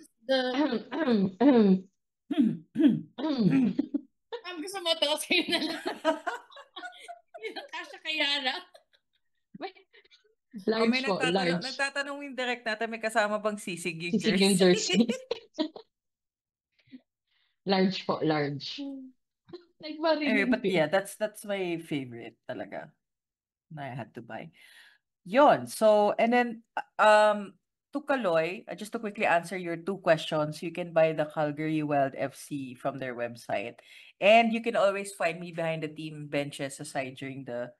Speaker 2: Ang gusto mo to, sa'yo na lang. Hindi na kasha kay Yara.
Speaker 3: Large po, large.
Speaker 1: Nagtatanong yung direct natin, may kasama bang sisig yung
Speaker 3: Sisig
Speaker 1: jersey?
Speaker 3: yung jersey. Large po, large.
Speaker 1: Anyway, but yeah, that's my favorite talaga na I had to buy. Yon. So, and then, to Kaloy, just to quickly answer your two questions, you can buy the Calgary Wild FC from their website. And you can always find me behind the team benches aside during the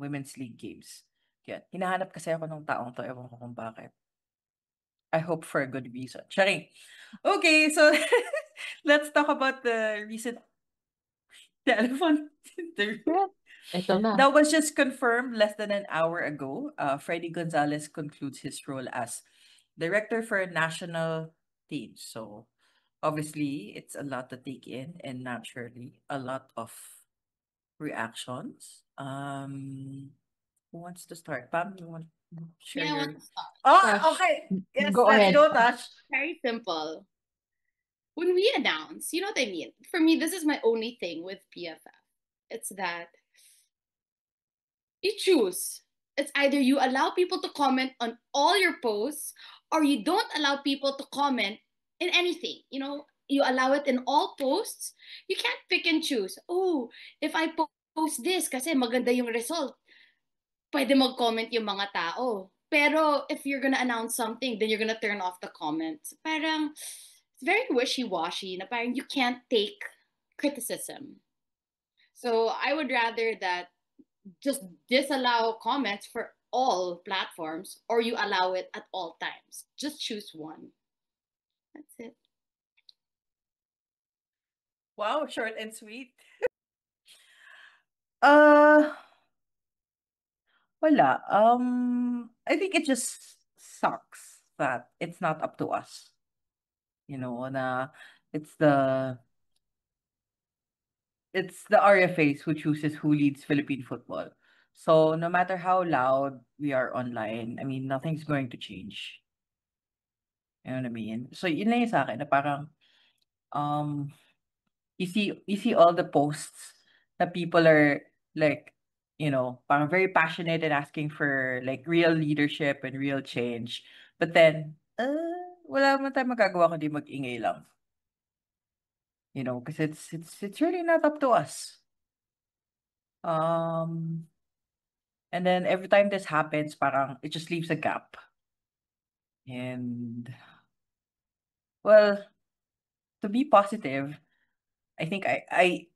Speaker 1: Women's League games. Yan. Hinahanap kasi ako ng taong to. Ewan ko kung bakit. I hope for a good reason. Sharing. Okay, so let's talk about the recent telephone interview.
Speaker 3: Ito na.
Speaker 1: That was just confirmed less than an hour ago. Freddy Gonzalez concludes his role as director for national teams. So obviously, it's a lot to take in, and naturally, a lot of reactions. Who wants to start? Pam, you want to share
Speaker 2: Yeah, I
Speaker 1: your...
Speaker 2: want to start.
Speaker 1: Oh, okay. Yes,
Speaker 3: Go
Speaker 1: let's
Speaker 3: ahead.
Speaker 1: go, Tash.
Speaker 2: Very simple. When we announce, you know what I mean? For me, this is my only thing with PFF. It's that you choose. It's either you allow people to comment on all your posts or you don't allow people to comment in anything. You know, you allow it in all posts. You can't pick and choose. Oh, if I post this kasi maganda yung result, pwede mag-comment yung mga tao. Pero if you're gonna announce something, then you're gonna turn off the comments. Parang, it's very wishy-washy na parang you can't take criticism. So I would rather that just disallow comments for all platforms or you allow it at all times. Just choose one. That's it.
Speaker 1: Wow, short and sweet. Wala. I think it just sucks that it's not up to us. You know, na it's the RFAs who chooses who leads Philippine football. So no matter how loud we are online, I mean, nothing's going to change. You know what I mean? So yun lang yung sa akin na parang um you see all the posts that people are like, parang very passionate and asking for like real leadership and real change. But then, wala man tayong magagawa kundi mag-ingay lang. Because it's really not up to us. Um, and then every time this happens, parang it just leaves a gap. And well, to be positive, I think I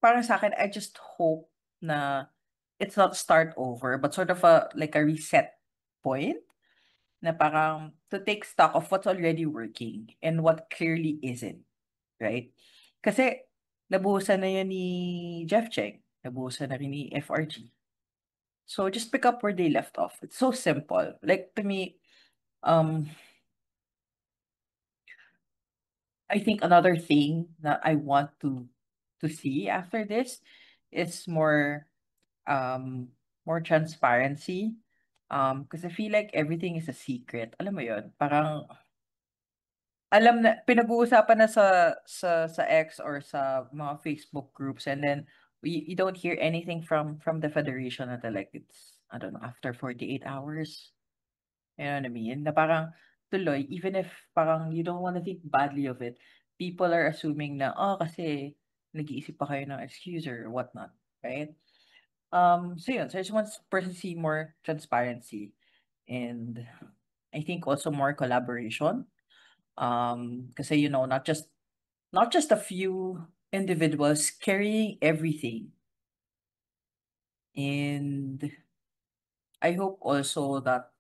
Speaker 1: parang sa akin, I just hope na it's not start over, but sort of like a reset point na parang to take stock of what's already working and what clearly isn't, right? Kasi nabuhusan na yan ni Jeff Cheng, nabuhusan na rin ni FRG. So just pick up where they left off. It's so simple. Like to me, um, I think another thing that I want to see after this is um more transparency. Because I feel like everything is a secret. Alam mo yun? Parang alam na pinag-uusapan na sa X or sa mga Facebook groups, and then you don't hear anything from the federation until like it's I don't know after 48 hours. You know what I mean? Na parang tuloy, even if parang you don't want to think badly of it, people are assuming na, oh, kasi nag-iisip pa kayo ng excuse or whatnot, right? So yun, so I just want to see more transparency and I think also more collaboration. Kasi not just a few individuals carrying everything. And I hope also that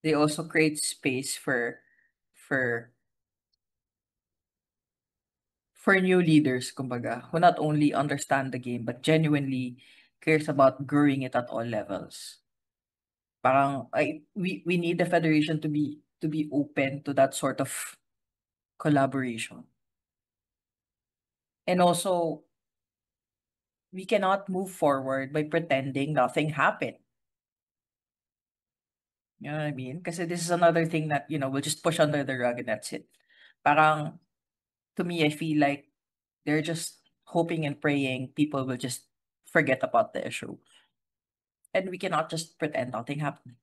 Speaker 1: they also create space for for new leaders, kumbaga, who not only understand the game but genuinely cares about growing it at all levels. Parang we need the federation to be open to that sort of collaboration. And also, we cannot move forward by pretending nothing happened. You know what I mean? Because this is another thing that, we'll just push under the rug and that's it. Parang, to me, I feel like they're just hoping and praying people will just forget about the issue. And we cannot just pretend nothing happened.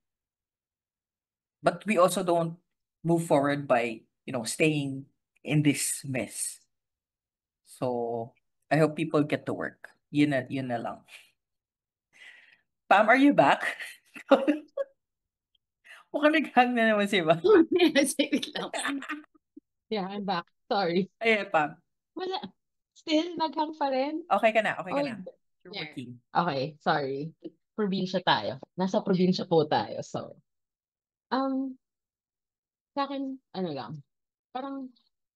Speaker 1: But we also don't move forward by, staying in this mess. So, I hope people get to work. Yun na lang. Pam, are you back? Mukhang naghang na naman si Pam.
Speaker 2: Yes, wait lang.
Speaker 3: Yeah, I'm back. Sorry.
Speaker 1: Ayan, Pam.
Speaker 3: Wala. Still, naghang pa rin?
Speaker 1: Okay ka na, okay ka
Speaker 3: Oy,
Speaker 1: na. You're
Speaker 2: Yeah.
Speaker 1: working.
Speaker 3: okay, sorry. Probinsya tayo. Nasa probinsya po tayo. So, um, sa akin, ano lang, parang,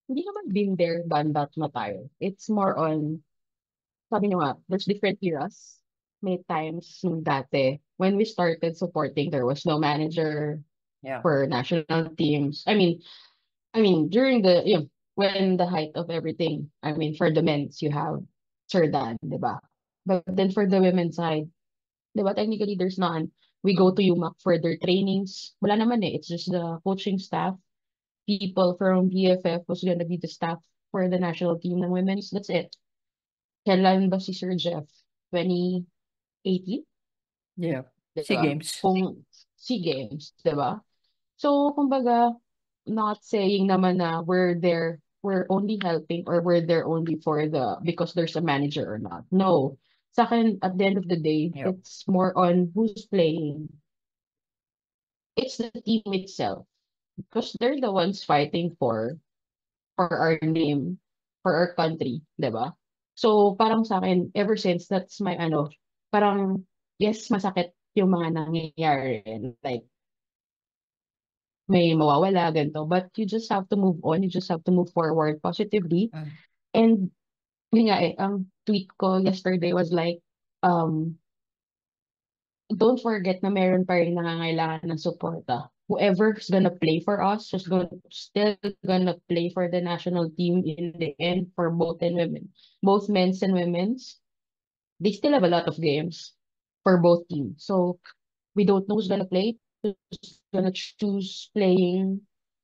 Speaker 3: hindi naman been there, done that na tayo. It's more on, sabi nyo nga, there's different eras. May times nung dati, when we started supporting, there was no manager
Speaker 1: Yeah.
Speaker 3: for national teams. I mean, during the, when the height of everything, I mean, for the men's, you have Sir Dan, di ba? But then for the women's side, di ba, technically, there's none. We go to UMAC for their trainings. Wala naman eh. It's just the coaching staff. People from BFF was gonna be the staff for the national team ng women's. That's it. Kailan ba si Sir Jeff? 2018?
Speaker 1: Yeah.
Speaker 3: Di
Speaker 1: SEA
Speaker 3: ba?
Speaker 1: Games.
Speaker 3: Kung SEA Games, di ba? So, kumbaga, not saying naman na we're only helping or we're there only for because there's a manager or not. No. Sa akin, at the end of the day,
Speaker 1: Yeah.
Speaker 3: it's more on who's playing. It's the team itself. Because they're the ones fighting for our name, for our country, di ba? So, parang sa akin, ever since, that's my parang, yes, masakit yung mga nangyayari. Like, may mawawala, ganito. But you just have to move on. You just have to move forward positively.
Speaker 1: Mm.
Speaker 3: And yun nga ang tweet ko yesterday was like, don't forget na meron pa rin nangangailangan ng suporta. Whoever's gonna play for us is still gonna play for the national team in the end for both men's and women's. they still have a lot of games for both teams. So we don't know who's gonna play, who's gonna choose playing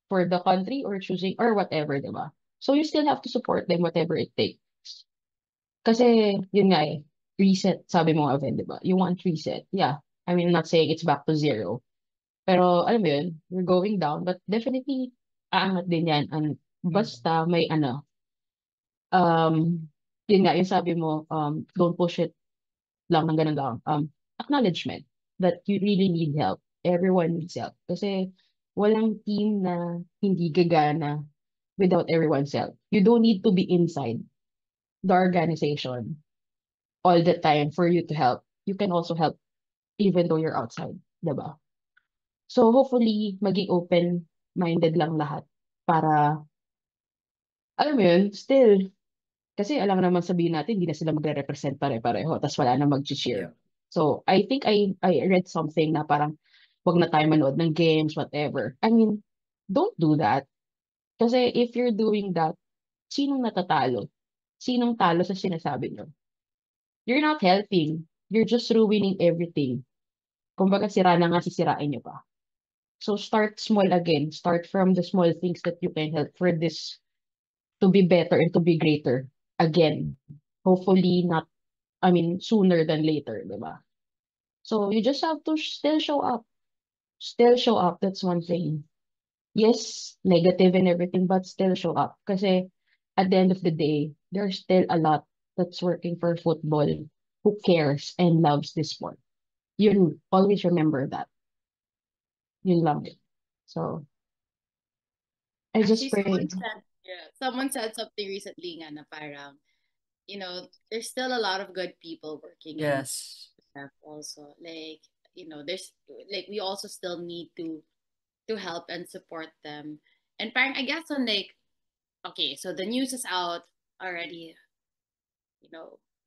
Speaker 3: for the country or choosing or whatever, diba? So you still have to support them whatever it takes. Kasi, yun nga eh, reset, sabi mo nga, Ven, diba? You want reset. Yeah. I mean, I'm not saying it's back to zero. Pero, alam mo yun, we're going down, but definitely, aangat din yan. And basta may ano, yun nga, yung sabi mo, don't push it lang ng ganun lang. Acknowledgement that you really need help. Everyone needs help. Kasi walang team na hindi gagana without everyone's help. You don't need to be inside the organization all the time for you to help. You can also help even though you're outside, diba? So hopefully, maging open-minded lang lahat para, alam mo yun, still, kasi alam naman sabihin natin, hindi na sila magre-represent pare-pareho, tas wala na mag-cheer.
Speaker 1: Yeah.
Speaker 3: So, I think I read something na parang, wag na tayo manood ng games, whatever. I mean, don't do that. Kasi if you're doing that, sinong natatalo? Sinong talo sa sinasabi nyo? You're not helping. You're just ruining everything. Kumbaga, sira na nga sisirain nyo pa. So, start small again. Start from the small things that you can help for this to be better and to be greater again. Hopefully, not, I mean, sooner than later, diba? So, you just have to still show up. Still show up. That's one thing. Yes, negative and everything, but still show up. Kasi at the end of the day, there's still a lot that's working for football who cares and loves this sport. You always remember that. You love it. So I just
Speaker 2: Actually,
Speaker 3: pray.
Speaker 2: someone said something recently nga na parang, there's still a lot of good people working in
Speaker 1: Yes.
Speaker 2: staff also. Like, there's like we also still need to help and support them. And parang I guess on like, okay, so the news is out already,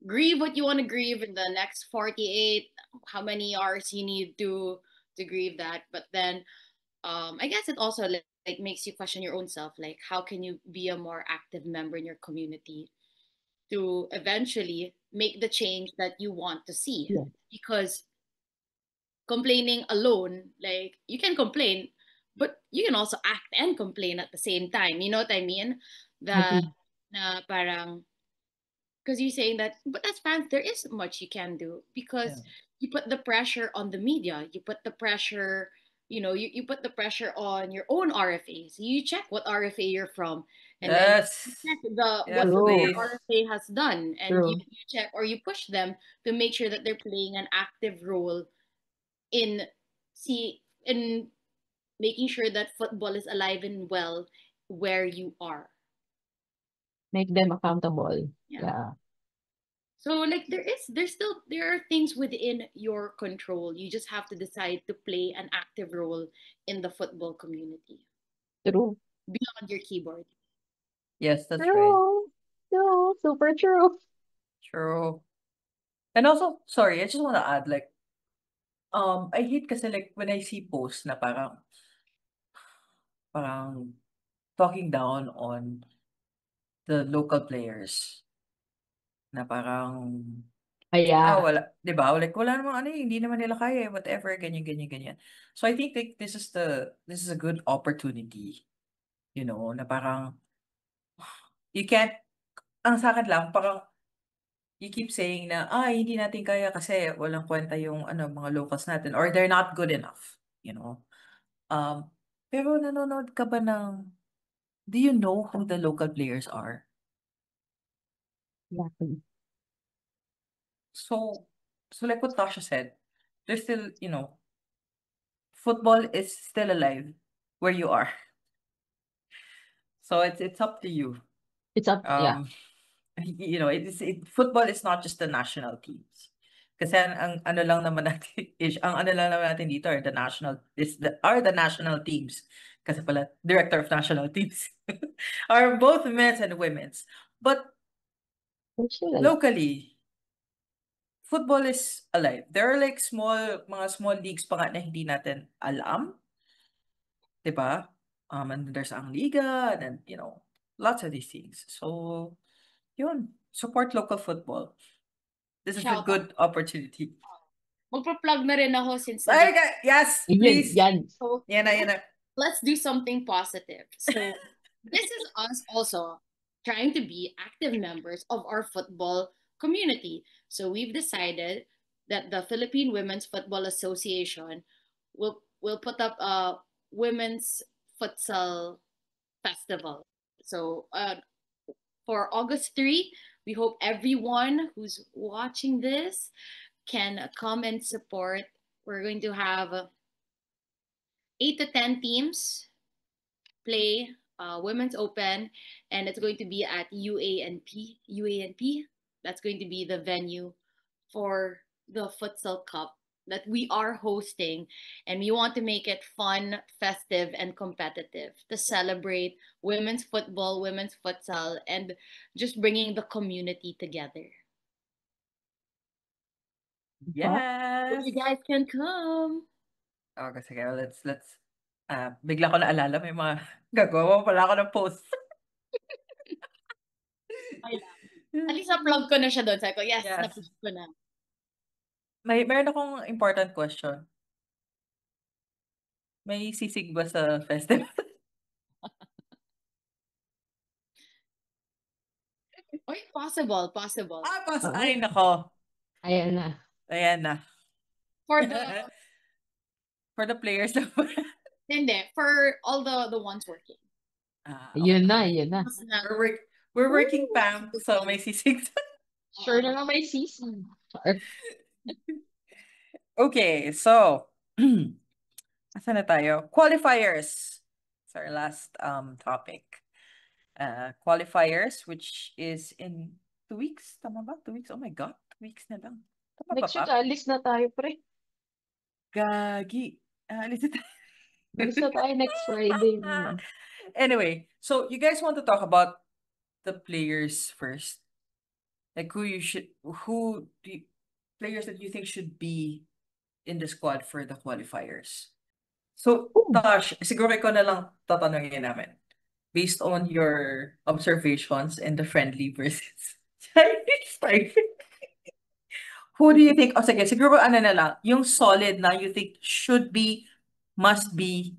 Speaker 2: grieve what you want to grieve in the next 48, how many hours you need to grieve that. But then I guess it also like makes you question your own self, like how can you be a more active member in your community to eventually make the change that you want to see.
Speaker 3: Yeah,
Speaker 2: Because complaining alone, like you can complain, but you can also act and complain at the same time. You know what I mean? That
Speaker 3: agree.
Speaker 2: na parang, because you're saying that, but that's fine. There isn't much you can do
Speaker 1: Yeah.
Speaker 2: because you put the pressure on the media. You put the pressure, you put the pressure on your own RFAs. You check what RFA you're from, and then
Speaker 1: Yes.
Speaker 2: you check the
Speaker 1: Yes,
Speaker 2: what
Speaker 3: True,
Speaker 2: their
Speaker 1: please.
Speaker 2: RFA has done, and you,
Speaker 3: true.
Speaker 2: you check or you push them to make sure that they're playing an active role in in making sure that football is alive and well where you are.
Speaker 3: Make them accountable.
Speaker 2: Yeah.
Speaker 3: Yeah.
Speaker 2: So like there are things within your control. You just have to decide to play an active role in the football community
Speaker 3: True.
Speaker 2: beyond your keyboard.
Speaker 1: Yes, that's right.
Speaker 3: True. True. Super true.
Speaker 1: True. And also, sorry, I just want to add, like, I hate kasi like when I see posts na parang talking down on the local players na parang
Speaker 3: Yeah.
Speaker 1: wala, 'di ba? Like wala namang ano, hindi naman nila kaya, whatever, ganyan, ganyan, ganyan. So I think like this is a good opportunity, na parang you can't, ang sa akin lang, parang you keep saying na, hindi natin kaya kasi walang kwenta yung ano, mga locals natin or they're not good enough, you know. Um, pero nanonood ka ba do you know who the local players are?
Speaker 3: Exactly.
Speaker 1: So, like what Tasha said, there's still, football is still alive where you are. So it's up to you.
Speaker 3: It's up. Yeah.
Speaker 1: Um, football is not just the national teams. Kasi ang ano lang naman natin ang ano lang naman natin dito are the national teams. Kasi pala director of national teams are both men's and women's. But
Speaker 3: It's still alive.
Speaker 1: locally, football is alive. There are like mga small leagues pa nga na hindi natin alam, 'di ba? And there's ang liga, and then, lots of these things. So, yun, support local football. This is a
Speaker 2: Shout out.
Speaker 1: good opportunity.
Speaker 2: Magpa-plug na rin ako since
Speaker 1: Yes,
Speaker 3: Yun,
Speaker 1: please.
Speaker 3: yan.
Speaker 2: So,
Speaker 1: Yan na.
Speaker 2: let's do something positive. So this is us also trying to be active members of our football community. So we've decided that the Philippine Women's Football Association will put up a women's futsal festival. So for August 3, we hope everyone who's watching this can come and support. We're going to have 8 to 10 teams play Women's Open, and it's going to be at UANP. UANP, that's going to be the venue for the Futsal Cup that we are hosting, and we want to make it fun, festive, and competitive to celebrate women's football, women's futsal, and just bringing the community together.
Speaker 1: Yes.
Speaker 2: You guys can come.
Speaker 1: Okay, sige. Let's bigla ko naalala, may mga gagawa pala ako ng post.
Speaker 2: At least na-plug ko na siya doon. Sabi ko, yes. Na-push ko na.
Speaker 1: Meron akong important question. May sisig ba sa festival?
Speaker 2: Oy, possible.
Speaker 1: Ay, nako.
Speaker 3: Ayan na.
Speaker 2: For
Speaker 1: For the players na
Speaker 2: hindi, for all the ones working.
Speaker 3: Yun na.
Speaker 1: We're working, Pam, so may sisig.
Speaker 3: Sure na may season.
Speaker 1: Okay, so asan na tayo? Qualifiers. It's our last topic. Qualifiers, which is in 2 weeks. Tama ba? 2 weeks? Oh my God, 2 weeks na lang. Tama
Speaker 3: Next
Speaker 1: ba
Speaker 3: week,
Speaker 1: pa?
Speaker 3: alis na tayo, pre.
Speaker 1: Gagi. Alis na tayo.
Speaker 3: Alis na tayo next Friday.
Speaker 1: Anyway, so you guys want to talk about the players first? Like players that you think should be in the squad for the qualifiers. So, Tosh, siguro ikaw na lang tatanungin namin. Based on your observations in the friendly versus Chinese typing. Who do you think, sige, siguro ano na lang, yung solid na you think must be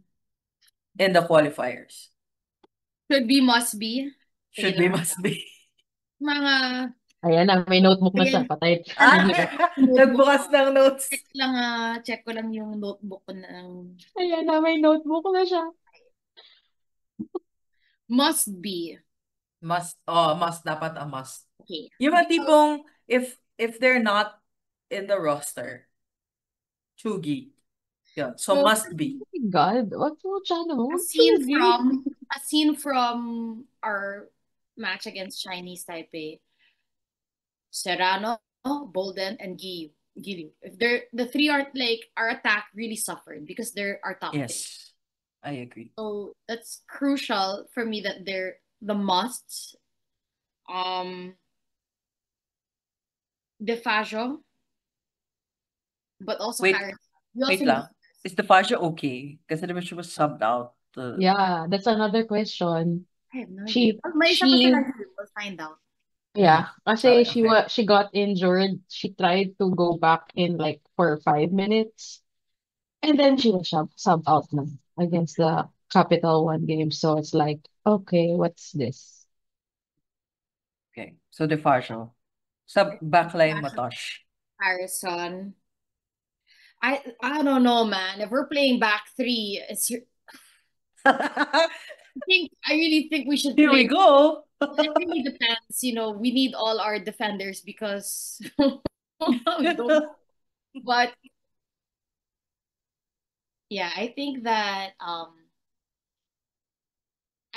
Speaker 1: in the qualifiers?
Speaker 2: Should be, must be.
Speaker 1: Should be, must be.
Speaker 2: Mga...
Speaker 3: Ayan na, may notebook na siya. Patay.
Speaker 1: Nagbukas ng notes.
Speaker 2: Check ko lang yung notebook ko ng...
Speaker 3: Ayan na, may notebook na siya.
Speaker 2: Must be.
Speaker 1: Must, dapat a must.
Speaker 2: Okay.
Speaker 1: Yung mga tipong, if they're not in the roster, Chugi. Yun. So must be.
Speaker 3: Oh my God, wag mo siya naman.
Speaker 2: A scene from our match against Chinese Taipei. Serrano, Bolden, and Giyu. If the three aren't like, our attack really suffered because they're our top pick.
Speaker 1: Yes, I agree.
Speaker 2: So that's crucial for me that they're the musts. DeFajo, but also
Speaker 1: Wait
Speaker 2: Harrison.
Speaker 1: lang. Is DeFajo okay? Kasi diba she was subbed out.
Speaker 3: Yeah, that's another question.
Speaker 2: I have no idea. We'll find out.
Speaker 3: Yeah, kasi
Speaker 1: Okay.
Speaker 3: she got injured. She tried to go back in like for 5 minutes. And then she was subbed out na against the Capital One game. So it's like, okay, what's this?
Speaker 1: Okay. So DeFajo. Sa backline mo, Tosh.
Speaker 2: Harrison. I don't know, man. If we're playing back three, I really think we should
Speaker 1: Here we go.
Speaker 2: It really depends. We need all our defenders because but yeah, I think that I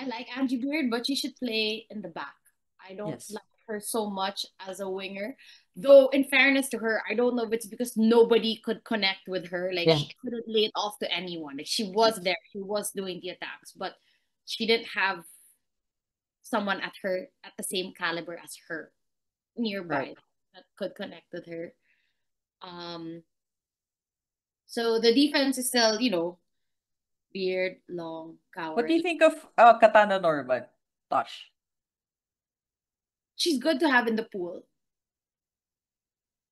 Speaker 2: like Angie Beard, but she should play in the back. I don't like her so much as a winger. Though, in fairness to her, I don't know if it's because nobody could connect with her. Like, she couldn't lay it off to anyone. Like, she was there. She was doing the attacks. But she didn't have someone at the same caliber as her nearby that could connect with her. So, the defense is still, Beard, Long, Coward.
Speaker 1: What do you think of Katana Norman, Tosh?
Speaker 2: She's good to have in the pool.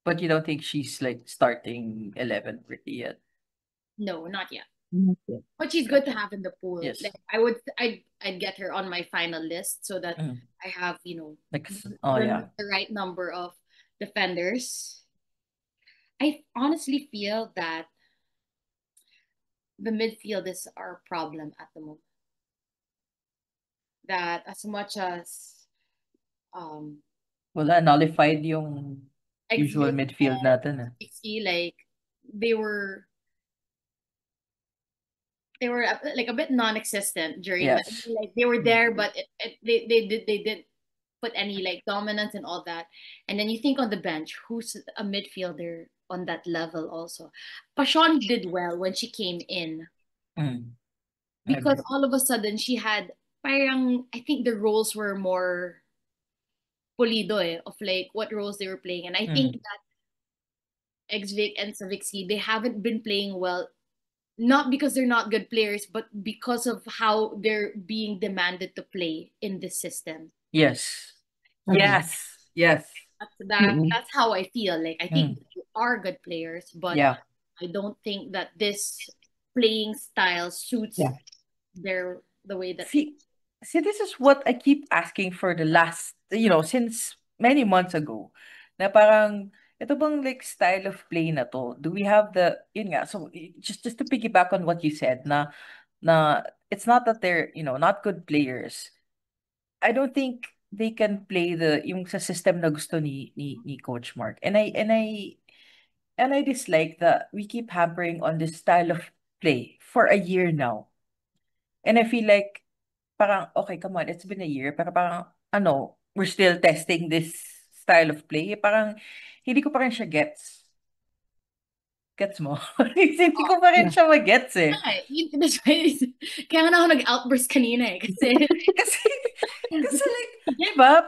Speaker 1: But you don't think she's like starting 11 pretty yet?
Speaker 2: No, not yet.
Speaker 3: Okay.
Speaker 2: But she's good to have in the pool.
Speaker 1: Yes.
Speaker 2: Like I'd get her on my final list so that
Speaker 1: Mm.
Speaker 2: I have,
Speaker 1: Like, oh yeah.
Speaker 2: the right number of defenders. I honestly feel that the midfield is our problem at the moment. That as much as um
Speaker 1: Wala, nullified yung usual
Speaker 2: Exvic
Speaker 1: midfield natin.
Speaker 2: and Pixie, like they were like a bit non-existent during that.
Speaker 1: Yes.
Speaker 2: Like they were there, but they didn't put any like dominance and all that. And then you think on the bench, who's a midfielder on that level also? Pashon did well when she came in
Speaker 1: Mm.
Speaker 2: because
Speaker 1: Agree.
Speaker 2: all of a sudden she had parang I think the roles were more pulido of like what roles they were playing. And I think
Speaker 1: Mm.
Speaker 2: that Exvic and Savixi, they haven't been playing well, not because they're not good players, but because of how they're being demanded to play in this system.
Speaker 1: Yes.
Speaker 3: Agree.
Speaker 1: Yes. Yes.
Speaker 3: Mm-mm.
Speaker 2: That's how I feel. Like I think
Speaker 1: Mm.
Speaker 2: they are good players, but
Speaker 1: Yeah.
Speaker 2: I don't think that this playing style suits
Speaker 3: Yeah.
Speaker 2: the way that
Speaker 1: See, this is what I keep asking for the last, since many months ago. Na parang, ito bang like style of play na to? Do we have yun nga, so just to piggyback on what you said, na it's not that they're, not good players. I don't think they can play yung sa system na gusto ni Coach Mark. And I dislike that we keep hampering on this style of play for a year now. And I feel like parang, okay, come on, it's been a year. Pero parang, we're still testing this style of play. Parang, hindi ko pa rin siya gets. Gets mo? Hindi ko pa rin
Speaker 3: Yeah.
Speaker 1: siya mag-gets eh.
Speaker 2: that's why kaya nga ako nag-outburst kanina eh. Kasi
Speaker 1: Kasi like, di ba?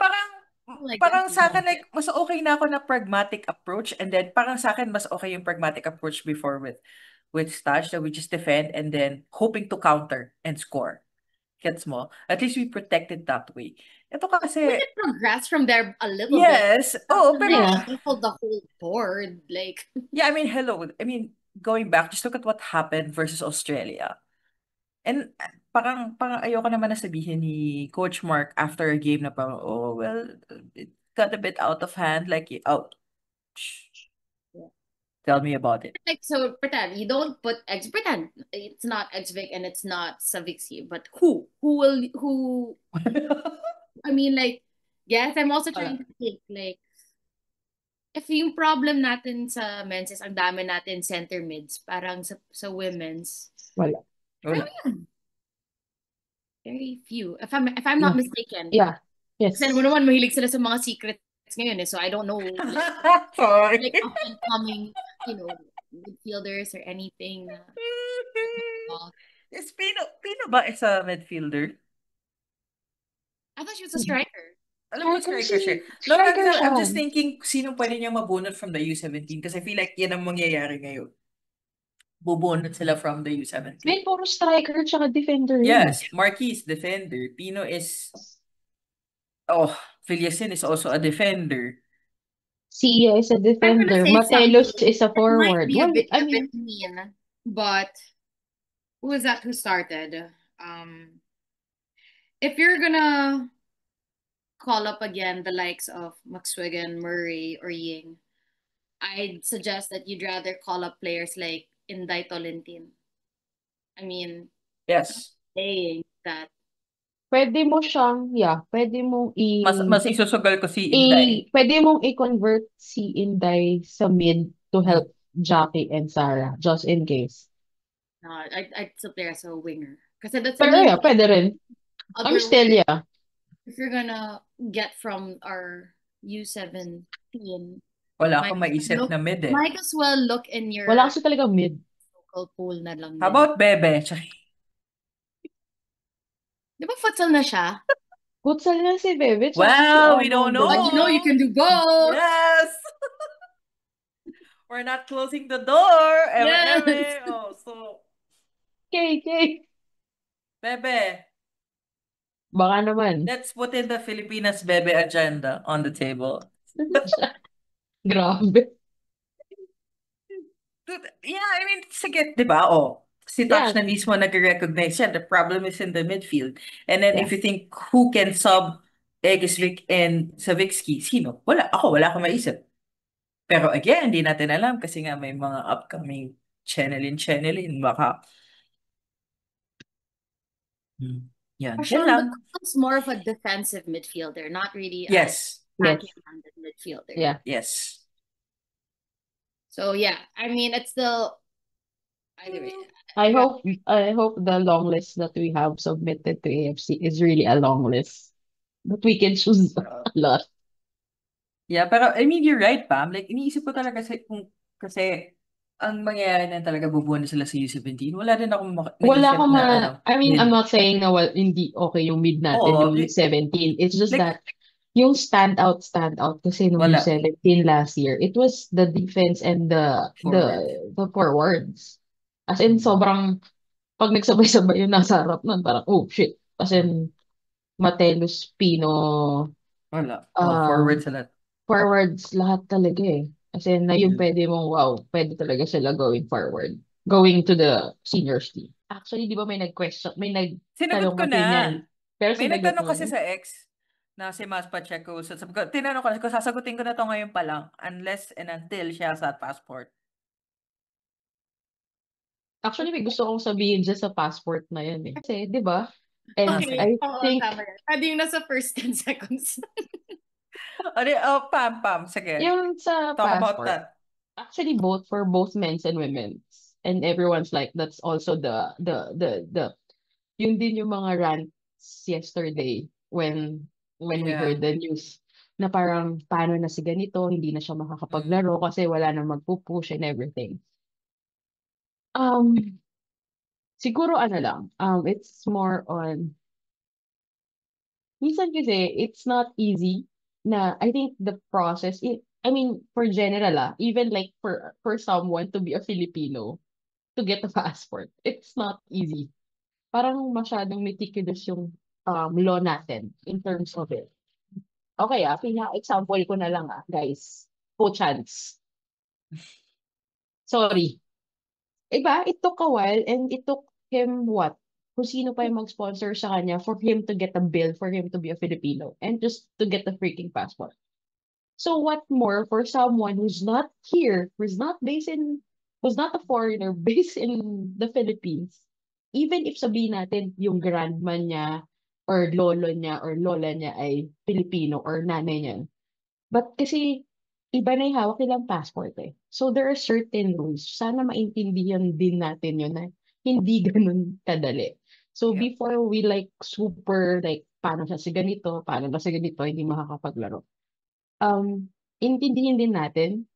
Speaker 2: like
Speaker 1: Parang sa akin, like, mas okay na ako na pragmatic approach. And then, parang sa akin, mas okay yung pragmatic approach before with Stash, that we just defend and then hoping to counter and score. Gets mo? At least we protect it that way. Ito
Speaker 2: we
Speaker 1: kasi,
Speaker 2: can progress from there a little
Speaker 1: yes.
Speaker 2: bit.
Speaker 1: Oh,
Speaker 2: Like,
Speaker 1: pero,
Speaker 3: Yeah.
Speaker 2: shuffle the whole board. Like
Speaker 1: yeah, I mean, hello. I mean, going back, just look at what happened versus Australia. And parang ayoko naman na sabihin ni Coach Mark after a game na parang, oh, well, it got a bit out of hand. Like, oh,
Speaker 2: Yeah.
Speaker 1: tell me about it.
Speaker 2: Like so pretend you don't put pretend it's not Exvic and it's not Savixi, but who I mean like yes, I'm also trying to think like if yung problem natin sa men's is ang dami natin center mids, parang sa women's,
Speaker 3: Wala.
Speaker 1: Wala.
Speaker 2: very few. If I'm not mistaken.
Speaker 3: Yeah. Yes.
Speaker 2: Kasi mo naman mahilig sila sa mga secrets ngayon eh, so I don't know
Speaker 1: Sorry.
Speaker 2: like up and coming, midfielders or anything.
Speaker 1: Is Pino ba is a midfielder?
Speaker 2: I thought she was a striker.
Speaker 1: Alam mo, striker siya. No,
Speaker 3: Striker siya.
Speaker 1: I'm just thinking, sino pwede niya mabunot from the U17? Kasi I feel like yan ang mangyayari ngayon. Bubunot sila from the U17.
Speaker 3: May puro striker tsaka defender yun.
Speaker 1: Yes, Marquis, defender. Pino is, Filiasin is also a defender.
Speaker 3: Sia is a
Speaker 2: I'm gonna
Speaker 3: defender.
Speaker 2: say
Speaker 3: Matelos
Speaker 2: something.
Speaker 3: is a
Speaker 2: It might
Speaker 3: forward.
Speaker 2: be a
Speaker 3: Well,
Speaker 2: bit,
Speaker 3: I
Speaker 2: a
Speaker 3: mean,
Speaker 2: bit mean, but who is that who started? If you're gonna call up again the likes of Maxwigan, Murray, or Ying, I'd suggest that you'd rather call up players like Inday Tolentine. I mean,
Speaker 1: Yes.
Speaker 2: saying that
Speaker 3: pwede mo siyang, pwede mong
Speaker 1: Mas isusugal ko si Inday.
Speaker 3: pwede mong i-convert si Inday sa mid to help Jackie and Sarah, just in case.
Speaker 2: I'd still play as a winger. Kasi that's
Speaker 3: Pero
Speaker 2: the
Speaker 3: yeah, pwede rin. I'm
Speaker 2: other
Speaker 3: still,
Speaker 2: way.
Speaker 3: yeah.
Speaker 2: If you're gonna get from our U17,
Speaker 1: Wala
Speaker 2: might
Speaker 1: akong maisip
Speaker 2: look-
Speaker 1: na mid eh.
Speaker 2: might as well look in your
Speaker 3: Wala kasi talaga mid.
Speaker 2: local pool na lang
Speaker 1: How
Speaker 2: din.
Speaker 1: about Bebe?
Speaker 2: Di ba futsal na siya?
Speaker 3: Futsal na si Bebe. tsaka
Speaker 1: Well,
Speaker 3: si
Speaker 1: we don't know.
Speaker 2: But you know you can do both.
Speaker 1: Yes! We're not closing the door.
Speaker 2: Yes.
Speaker 1: So,
Speaker 3: KK.
Speaker 1: Bebe,
Speaker 3: Baka naman.
Speaker 1: let's put in the Filipinas Bebe agenda on the table.
Speaker 3: Grabe.
Speaker 1: Yeah, I mean, sige, di ba? Oh, si Touch
Speaker 3: Yeah,
Speaker 1: na mismo nag-recognize siya. The problem is in the midfield. And then
Speaker 3: yeah.
Speaker 1: if you think who can sub Egisvik and Savitsky, sino? Wala akong maisip. Pero again, hindi natin alam kasi nga may mga upcoming channelin. Baka, yan
Speaker 2: Sean
Speaker 1: lang.
Speaker 2: becomes more of a defensive midfielder, not really an
Speaker 1: Yes,
Speaker 3: Yes.
Speaker 2: attacking-minded midfielder.
Speaker 3: Yeah.
Speaker 1: yes.
Speaker 2: So yeah, I mean, it's still either way.
Speaker 3: I hope the long list that we have submitted to AFC is really a long list. That we can choose a lot.
Speaker 1: Yeah, pero I mean, you're right, Pam. Like, iniisip ko talaga kasi ang mangyayari na talaga bubuo na sila sa U17. Wala din akong
Speaker 3: Wala
Speaker 1: naisip
Speaker 3: ka
Speaker 1: na ano.
Speaker 3: I mean, I'm
Speaker 1: Yun.
Speaker 3: not saying na hindi okay yung mid natin,
Speaker 1: Oo,
Speaker 3: yung U17. It's just
Speaker 1: like,
Speaker 3: that yung stand out kasi nung
Speaker 1: wala.
Speaker 3: U17 last year, it was the defense and
Speaker 1: Forward.
Speaker 3: the forwards. As in, sobrang, pag nagsabay-sabay yung nasa harap nun, parang, oh shit. As in, Matelos, Pino,
Speaker 1: Wala.
Speaker 3: uh,
Speaker 1: Forward sa lahat.
Speaker 3: forwards, lahat talaga eh. As in, na yung pwede mong, wow, pwede talaga sila going forward. Going to the seniors team. Actually, di ba may may
Speaker 1: Sinagot
Speaker 3: nagtanong
Speaker 1: ko
Speaker 3: kasi
Speaker 1: na.
Speaker 3: niyan. Pero
Speaker 1: May
Speaker 3: sinagot
Speaker 1: nagtanong
Speaker 3: mo
Speaker 1: kasi
Speaker 3: na.
Speaker 1: sa ex na si Mas Pacheco. So, sabi ko, tinanong ko, sasagutin ko na to ngayon pa lang unless and until siya sa passport.
Speaker 3: Actually, may gusto kong sabihin dyan sa passport na yun eh. Kasi, di ba? And
Speaker 1: sige.
Speaker 3: I
Speaker 2: Oo,
Speaker 3: think,
Speaker 2: tama yan. Pwede yung nasa first 10 seconds.
Speaker 1: Pam, sige.
Speaker 3: yung sa
Speaker 1: Talk about
Speaker 3: passport,
Speaker 1: that.
Speaker 3: actually for both men's and women's. And everyone's like, that's also yun din yung mga rants yesterday when we
Speaker 1: Yeah.
Speaker 3: heard the news na parang paano na si ganito, hindi na siya
Speaker 1: Mm.
Speaker 3: makakapaglaro kasi wala nang magpupush and everything. Um, siguro ano lang, it's more on, minsan kasi it's not easy na, I think the process, I mean, for general even like for someone to be a Filipino, to get a passport, it's not easy. Parang masyadong meticulous yung law natin in terms of it. Okay, example ko na lang guys. Chance. Sorry. Iba, it took a while and it took him what? Kung sino pa yung mag-sponsor sa kanya for him to get a bill for him to be a Filipino and just to get a freaking passport. So what more for someone who's not here, who's not a foreigner, based in the Philippines, even if sabihin natin yung grandma niya or lolo niya or lola niya ay Filipino or nanay niya. But kasi iba na yung hawak nilang passport eh. So there are certain rules. Sana maintindihan din natin yun na hindi ganun kadali. So
Speaker 1: Yeah.
Speaker 3: before we like super like paano siya si ganito, paano ba si ganito, hindi makakapaglaro. Intindihin din natin,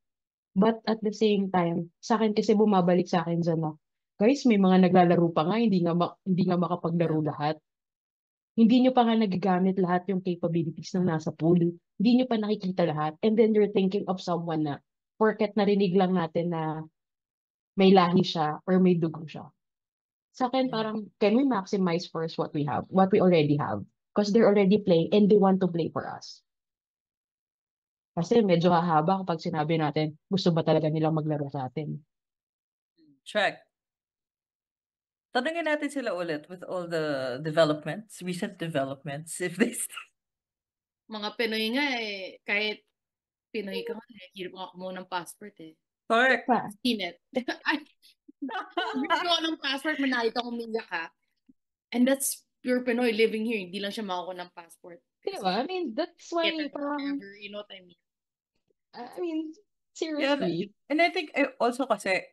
Speaker 3: but at the same time, sa akin kasi bumabalik sa akin dyan na, guys, may mga naglalaro pa nga, hindi nga makapaglaro lahat. Hindi nyo pa nga nagagamit lahat yung capabilities ng nasa pool. Hindi nyo pa nakikita lahat. And then you're thinking of someone na, porket narinig lang natin na may lahi siya or may dugo siya. Sa akin, parang, can we maximize first what we already have? Because they're already playing and they want to play for us. Kasi medyo hahaba kapag sinabi natin, gusto ba talaga nilang maglaro sa atin?
Speaker 1: Check. Tanungin natin sila ulit with all the recent developments, if they
Speaker 2: Mga Pinoy nga eh, kahit Pinoy ka nga, hirap nga kumuha ng passport eh.
Speaker 1: Correct.
Speaker 2: Sinet. Ay, gusto ng passport, manalito kung umiyak ka. And that's pure Pinoy living here. Hindi lang siya makakuha ng passport.
Speaker 3: Diba? I mean, that's why parang,
Speaker 2: Whatever, you know what I mean?
Speaker 3: I mean,
Speaker 1: Yeah,
Speaker 3: seriously.
Speaker 1: and I think also kasi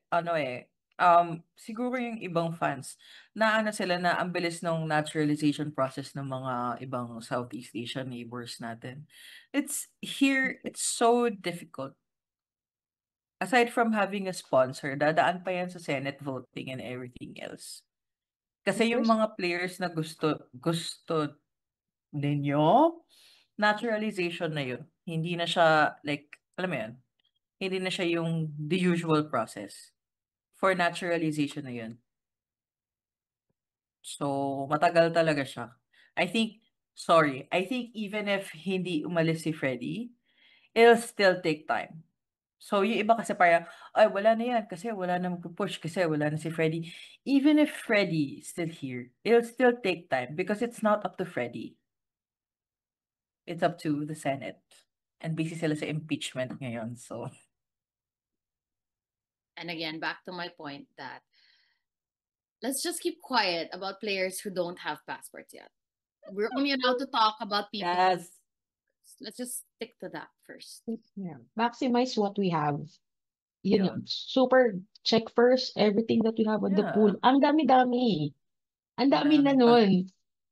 Speaker 1: siguro yung ibang fans na sila na ang bilis ng naturalization process ng mga ibang Southeast Asian neighbors natin. It's so difficult. Aside from having a sponsor, dadaan pa yan sa Senate voting and everything else. Kasi yung mga players na gusto ninyo, naturalization na yun. Hindi na siya like, alam mo yun, hindi na siya yung the usual process for naturalization na yun. So, matagal talaga siya. I think even if hindi umalis si Freddie, it'll still take time. So, yung iba kasi parang, ay, wala na yan kasi wala na magpo-push kasi wala na si Freddie. Even if Freddie is still here, it'll still take time because it's not up to Freddie. It's up to the Senate. And busy sila sa impeachment ngayon. So,
Speaker 2: And again, back to my point that let's just keep quiet about players who don't have passports yet. We're only allowed to talk about people.
Speaker 1: yes.
Speaker 2: Let's just stick to that first.
Speaker 3: Yeah. Maximize what we have. Yun
Speaker 1: Yeah.
Speaker 3: yun. Super check first everything that we have on the pool.
Speaker 1: Yeah.
Speaker 3: Ang dami-dami. Ang
Speaker 1: Ang
Speaker 3: dami na
Speaker 1: dami pa.
Speaker 3: nun.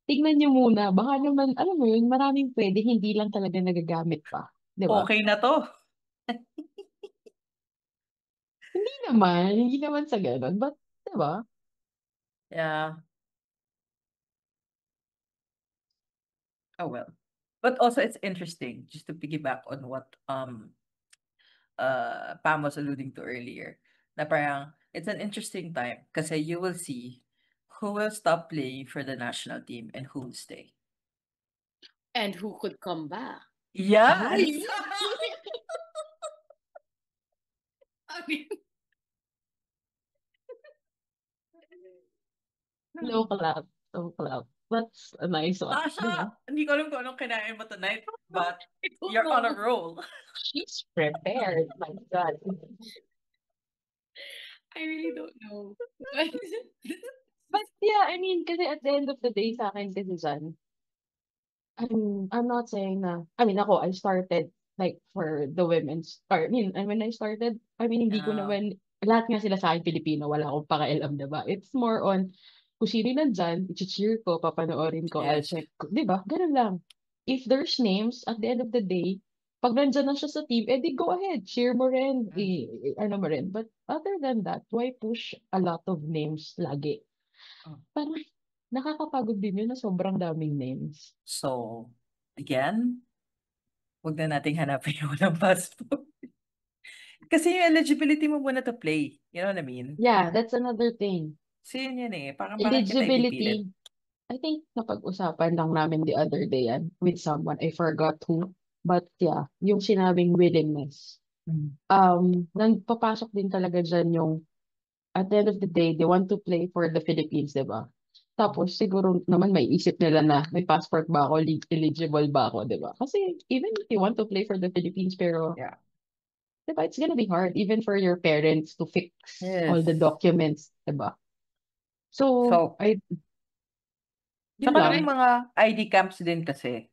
Speaker 3: Tignan nyo muna. Baka naman, alam mo yun, maraming pwede, hindi lang talaga nagagamit pa. Di ba?
Speaker 1: Okay na to.
Speaker 3: Hindi naman sa ganun. But, di ba?
Speaker 1: Yeah. Oh well. But also it's interesting, just to piggyback on what Pam was alluding to earlier. Na parang it's an interesting time kasi you will see who will stop playing for the national team and who will stay.
Speaker 2: And who could come back?
Speaker 1: Yes.
Speaker 2: I mean,
Speaker 3: No collab. No collab. That's a nice one. Di ba?
Speaker 1: Tasha, hindi ko alam kung anong kinain mo tonight, but
Speaker 2: I don't
Speaker 1: you're on a
Speaker 2: know.
Speaker 1: roll.
Speaker 3: She's prepared. My God.
Speaker 2: I really don't know.
Speaker 3: But yeah, I mean, kasi at the end of the day sa akin kasi dyan, I'm not saying na, I mean, ako, I started like for the women's, or I mean, and when I started, I mean, hindi ko
Speaker 1: Yeah.
Speaker 3: naman, lahat nga sila sa akin Pilipino, wala akong pakialam, diba? It's more on, kung sino nandyan, i-cheer ko, papanoorin ko, I'll
Speaker 1: Yes.
Speaker 3: check, diba? Ganun lang. If there's names, at the end of the day, pag nandyan na siya sa team, edi go ahead, cheer mo rin, ano mo rin. But other than that, why push a lot of names lagi?
Speaker 1: Oh.
Speaker 3: Parang nakakapagod din yun na sobrang daming names.
Speaker 1: So, again, wag na nating hanapin yung walang passport. Kasi yung eligibility mo muna to play. You know what I mean?
Speaker 3: Yeah, that's another thing.
Speaker 1: So, yun eh. Parang bakit kita ipipilit?
Speaker 3: Eligibility. I think napag-usapan lang namin the other day yan with someone. I forgot who. But yeah, yung sinabing willingness. Nagpapasok din talaga dyan yung at the end of the day, they want to play for the Philippines, di ba? Tapos siguro naman may isip nila na may passport ba ako, eligible ba ako, di ba? Kasi even if you want to play for the Philippines, pero
Speaker 1: Yeah.
Speaker 3: di ba, it's gonna be hard even for your parents to fix all the
Speaker 1: Yes.
Speaker 3: documents, di ba? So,
Speaker 1: So,
Speaker 3: yun
Speaker 1: saka
Speaker 3: lang.
Speaker 1: yung mga ID camps din kasi,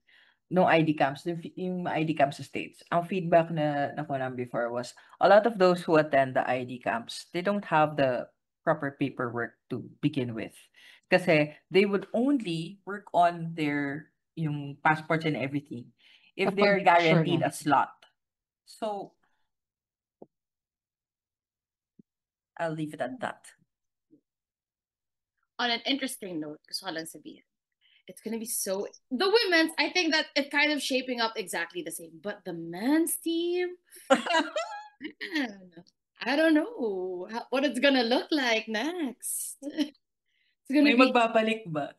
Speaker 1: no ID camps, yung ID camps sa States, ang feedback na nakuha namin before was, a lot of those who attend the ID camps, they don't have the proper paperwork to begin with. Kasi they would only work on their, yung passports and everything, if they're
Speaker 3: Kapag sure
Speaker 1: guaranteed
Speaker 3: na.
Speaker 1: a slot. So, I'll leave it at that.
Speaker 2: On an interesting note, gusto ko lang sabihin, it's gonna be so. The women's, I think that it's kind of shaping up exactly the same. But the men's team, man, I don't know what it's gonna look like next. It's gonna
Speaker 1: May
Speaker 2: be
Speaker 1: magbabalik ba?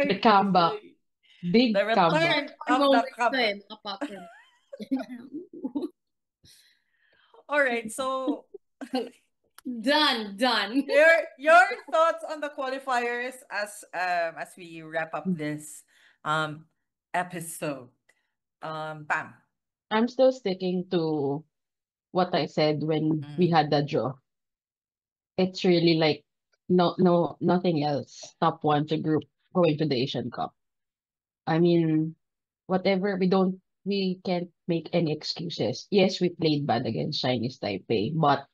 Speaker 3: The comeback. Big
Speaker 1: The
Speaker 3: comeback.
Speaker 1: return of the comeback.
Speaker 2: mga popcorn.
Speaker 1: All right, so
Speaker 2: Done.
Speaker 1: your thoughts on the qualifiers as we wrap up this episode. Pam.
Speaker 3: I'm still sticking to what I said when we had the draw. It's really like nothing else. Top one to group going to the Asian Cup. I mean, whatever we can't make any excuses. Yes, we played bad against Chinese Taipei, but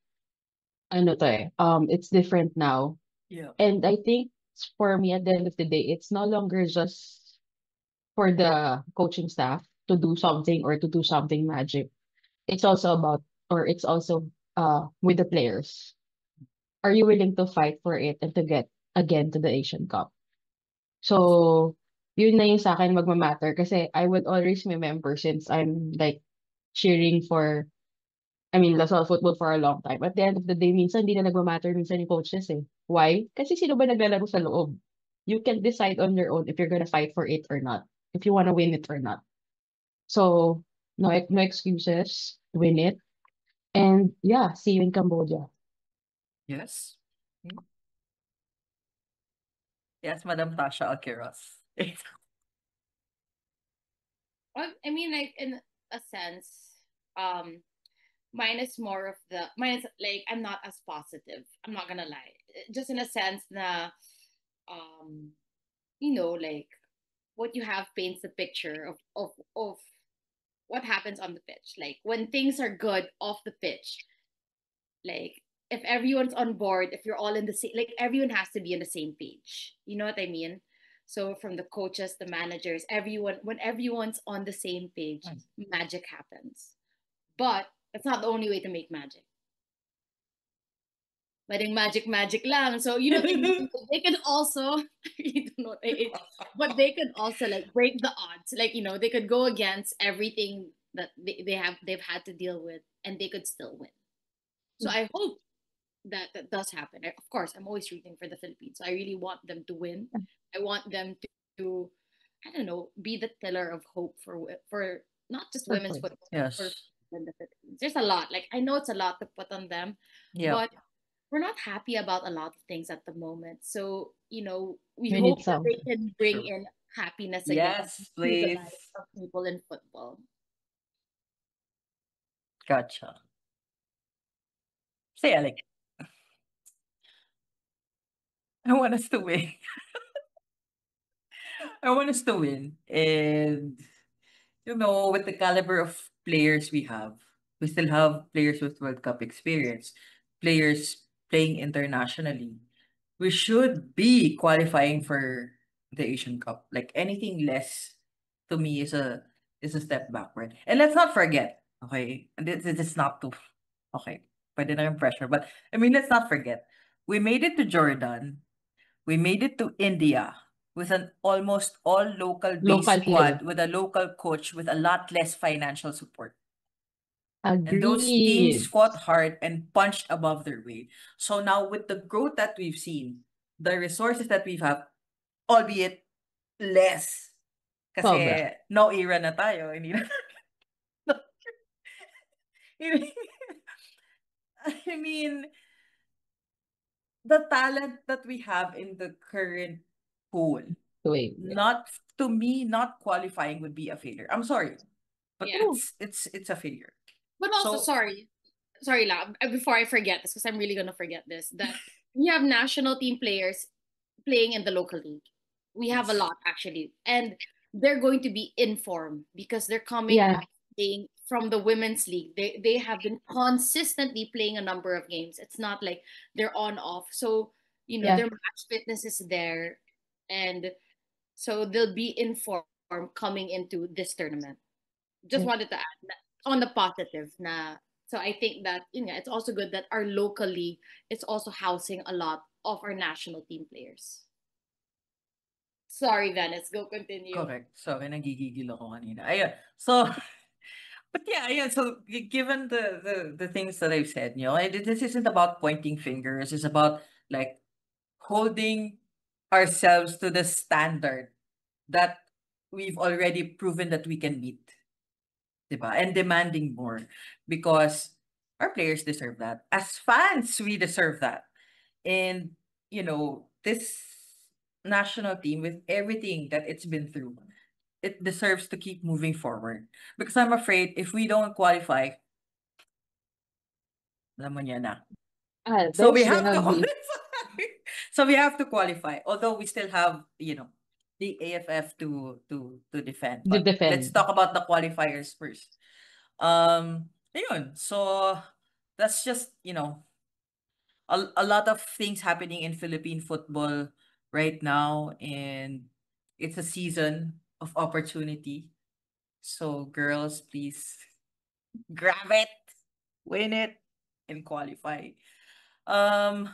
Speaker 3: ano to it's different now.
Speaker 1: Yeah.
Speaker 3: And I think for me at the end of the day, it's no longer just for the coaching staff to do something or to do something magic. It's also about or it's also with the players. Are you willing to fight for it and to get again to the Asian Cup? So, yun na yung sa akin magmamatter kasi I would always remember since I'm like cheering for, I mean, Lasal football for a long time. At the end of the day, minsan hindi na nagmamatter minsan yung coaches eh. Why? Kasi sino ba naglalaro sa loob? You can decide on your own if you're gonna fight for it or not. If you wanna win it or not. So, no excuses. Win it. And yeah, see you in Cambodia.
Speaker 1: Yes. Hmm. Yes, Madam Tasha Alquiros.
Speaker 2: I mean, like in a sense, um, mine is more of the mine is like I'm not as positive. I'm not gonna lie. Just in a sense na, um, like what you have paints the picture of what happens on the pitch. Like when things are good off the pitch, like if everyone's on board, if you're all in the same, like everyone has to be on the same page. You know what I mean? So from the coaches, the managers, everyone, when everyone's on the same page,
Speaker 1: Mm.
Speaker 2: magic happens. But it's not the only way to make magic. Letting magic lang. So they can also I really don't know but they could also like break the odds. Like, they could go against everything that they've had to deal with, and they could still win. So I hope that that does happen. Of course, I'm always rooting for the Philippines. So I really want them to win. I want them to I don't know, be the pillar of hope for not just women's
Speaker 3: Perfect.
Speaker 2: football, but for
Speaker 1: Yes.
Speaker 2: the Philippines. There's a lot. Like I know it's a lot to put on them,
Speaker 1: Yeah.
Speaker 2: but we're not happy about a lot of things at the moment. So, we
Speaker 3: We need
Speaker 2: hope that they
Speaker 3: something.
Speaker 2: can bring
Speaker 1: Sure.
Speaker 2: in happiness again
Speaker 1: Yes,
Speaker 2: to the
Speaker 1: please.
Speaker 2: lives of people in football.
Speaker 1: Gotcha. Say, Alec, I want us to win. I want us to win. And, with the caliber of players we still have players with World Cup experience, players playing internationally. We should be qualifying for the Asian Cup. Like anything less to me is a step backward. And let's not forget, okay, and this is not too okay, pwede na yung pressure. But I mean, let's not forget. We made it to Jordan. We made it to India with an almost all local based
Speaker 3: Local
Speaker 1: squad
Speaker 3: feel.
Speaker 1: with a local coach with a lot less financial support. And those teams
Speaker 3: Agreed.
Speaker 1: fought hard and punched above their weight. So now with the growth that we've seen, the resources that we have, albeit less,
Speaker 3: Sobra.
Speaker 1: kasi no era na tayo, hindi na, I mean, the talent that we have in the current pool,
Speaker 3: Doing.
Speaker 1: not to me, not qualifying would be a failure. I'm sorry, but
Speaker 2: Yeah.
Speaker 3: True.
Speaker 1: it's a failure.
Speaker 2: But also,
Speaker 1: So
Speaker 2: sorry, La, before I forget this, because I'm really gonna forget this, that we have national team players playing in the local league. We have a
Speaker 1: yes,
Speaker 2: lot actually, and they're going to be in form because they're coming
Speaker 3: Yeah.
Speaker 2: back playing from the women's league. They have been consistently playing a number of games. It's not like they're on off. So
Speaker 3: Yeah.
Speaker 2: their match fitness is there, and so they'll be in form coming into this tournament. Just
Speaker 3: Yeah.
Speaker 2: wanted to add on the positive na, so I think that it's also good that our local league is also housing a lot of our national team players. Sorry, Venice, go continue.
Speaker 1: correct. Sorry, nagigigil ako kanina. Ayun. So, but yeah, yeah. So given the things that I've said, this isn't about pointing fingers. It's about like holding ourselves to the standard that we've already proven that we can meet, diba? And demanding more because our players deserve that. As fans, we deserve that. And this national team with everything that it's been through, it deserves to keep moving forward. Because I'm afraid if we don't qualify, alam mo niya na. So we
Speaker 3: There's
Speaker 1: have to
Speaker 3: gonna be
Speaker 1: qualify. So we have to qualify. Although we still have, the AFF to defend.
Speaker 3: to
Speaker 1: But let's
Speaker 3: defend.
Speaker 1: talk about the qualifiers first. Ayun. So that's just, a lot of things happening in Philippine football right now, and it's a season of opportunity. So girls, please grab it, win it, and qualify. Um,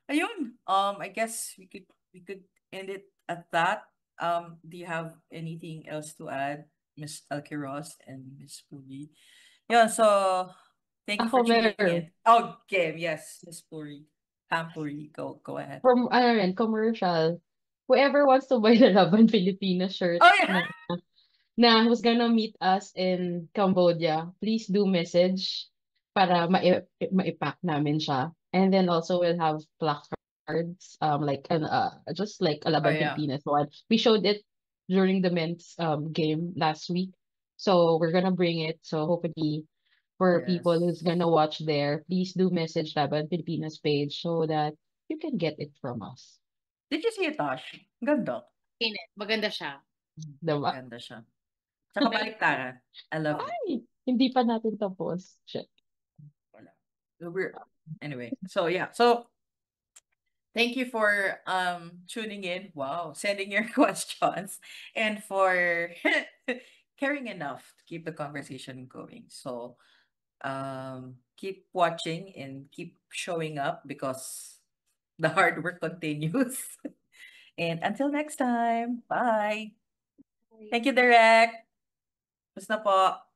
Speaker 1: ayun. I guess we could end it at that. Do you have anything else to add, Miss Alquiros and Miss Puri? Yeah, so thank you for
Speaker 3: Ako
Speaker 1: tuning
Speaker 3: meron.
Speaker 1: in. Oh, Kim, yes, Miss Puri. Puri, go ahead.
Speaker 3: From ano rin, commercial. Whoever wants to buy the Laban Filipina shirt
Speaker 1: Oh yeah.
Speaker 3: na who's gonna meet us in Cambodia, please do message para maipack namin siya. And then also we'll have placards, like an just like a
Speaker 1: Oh
Speaker 3: Laban
Speaker 1: yeah.
Speaker 3: Pilipinas one. We showed it during the men's game last week. So we're gonna bring it. So hopefully for people who's
Speaker 1: Yes.
Speaker 3: gonna watch there, please do message Laban Pilipinas page so that you can get it from us.
Speaker 1: Did you see it, Tosh? Ganda.
Speaker 2: Init. Maganda siya.
Speaker 3: Diba?
Speaker 1: Ganda siya. Tsaka baliktaran. I love it.
Speaker 3: Ay, hindi pa natin tapos. Shit.
Speaker 1: Wala. We're anyway. So yeah. So thank you for tuning in. Wow, sending your questions and for caring enough to keep the conversation going. So keep watching and keep showing up because the hard work continues. And until next time, bye. Thank you, Derek. Basta po.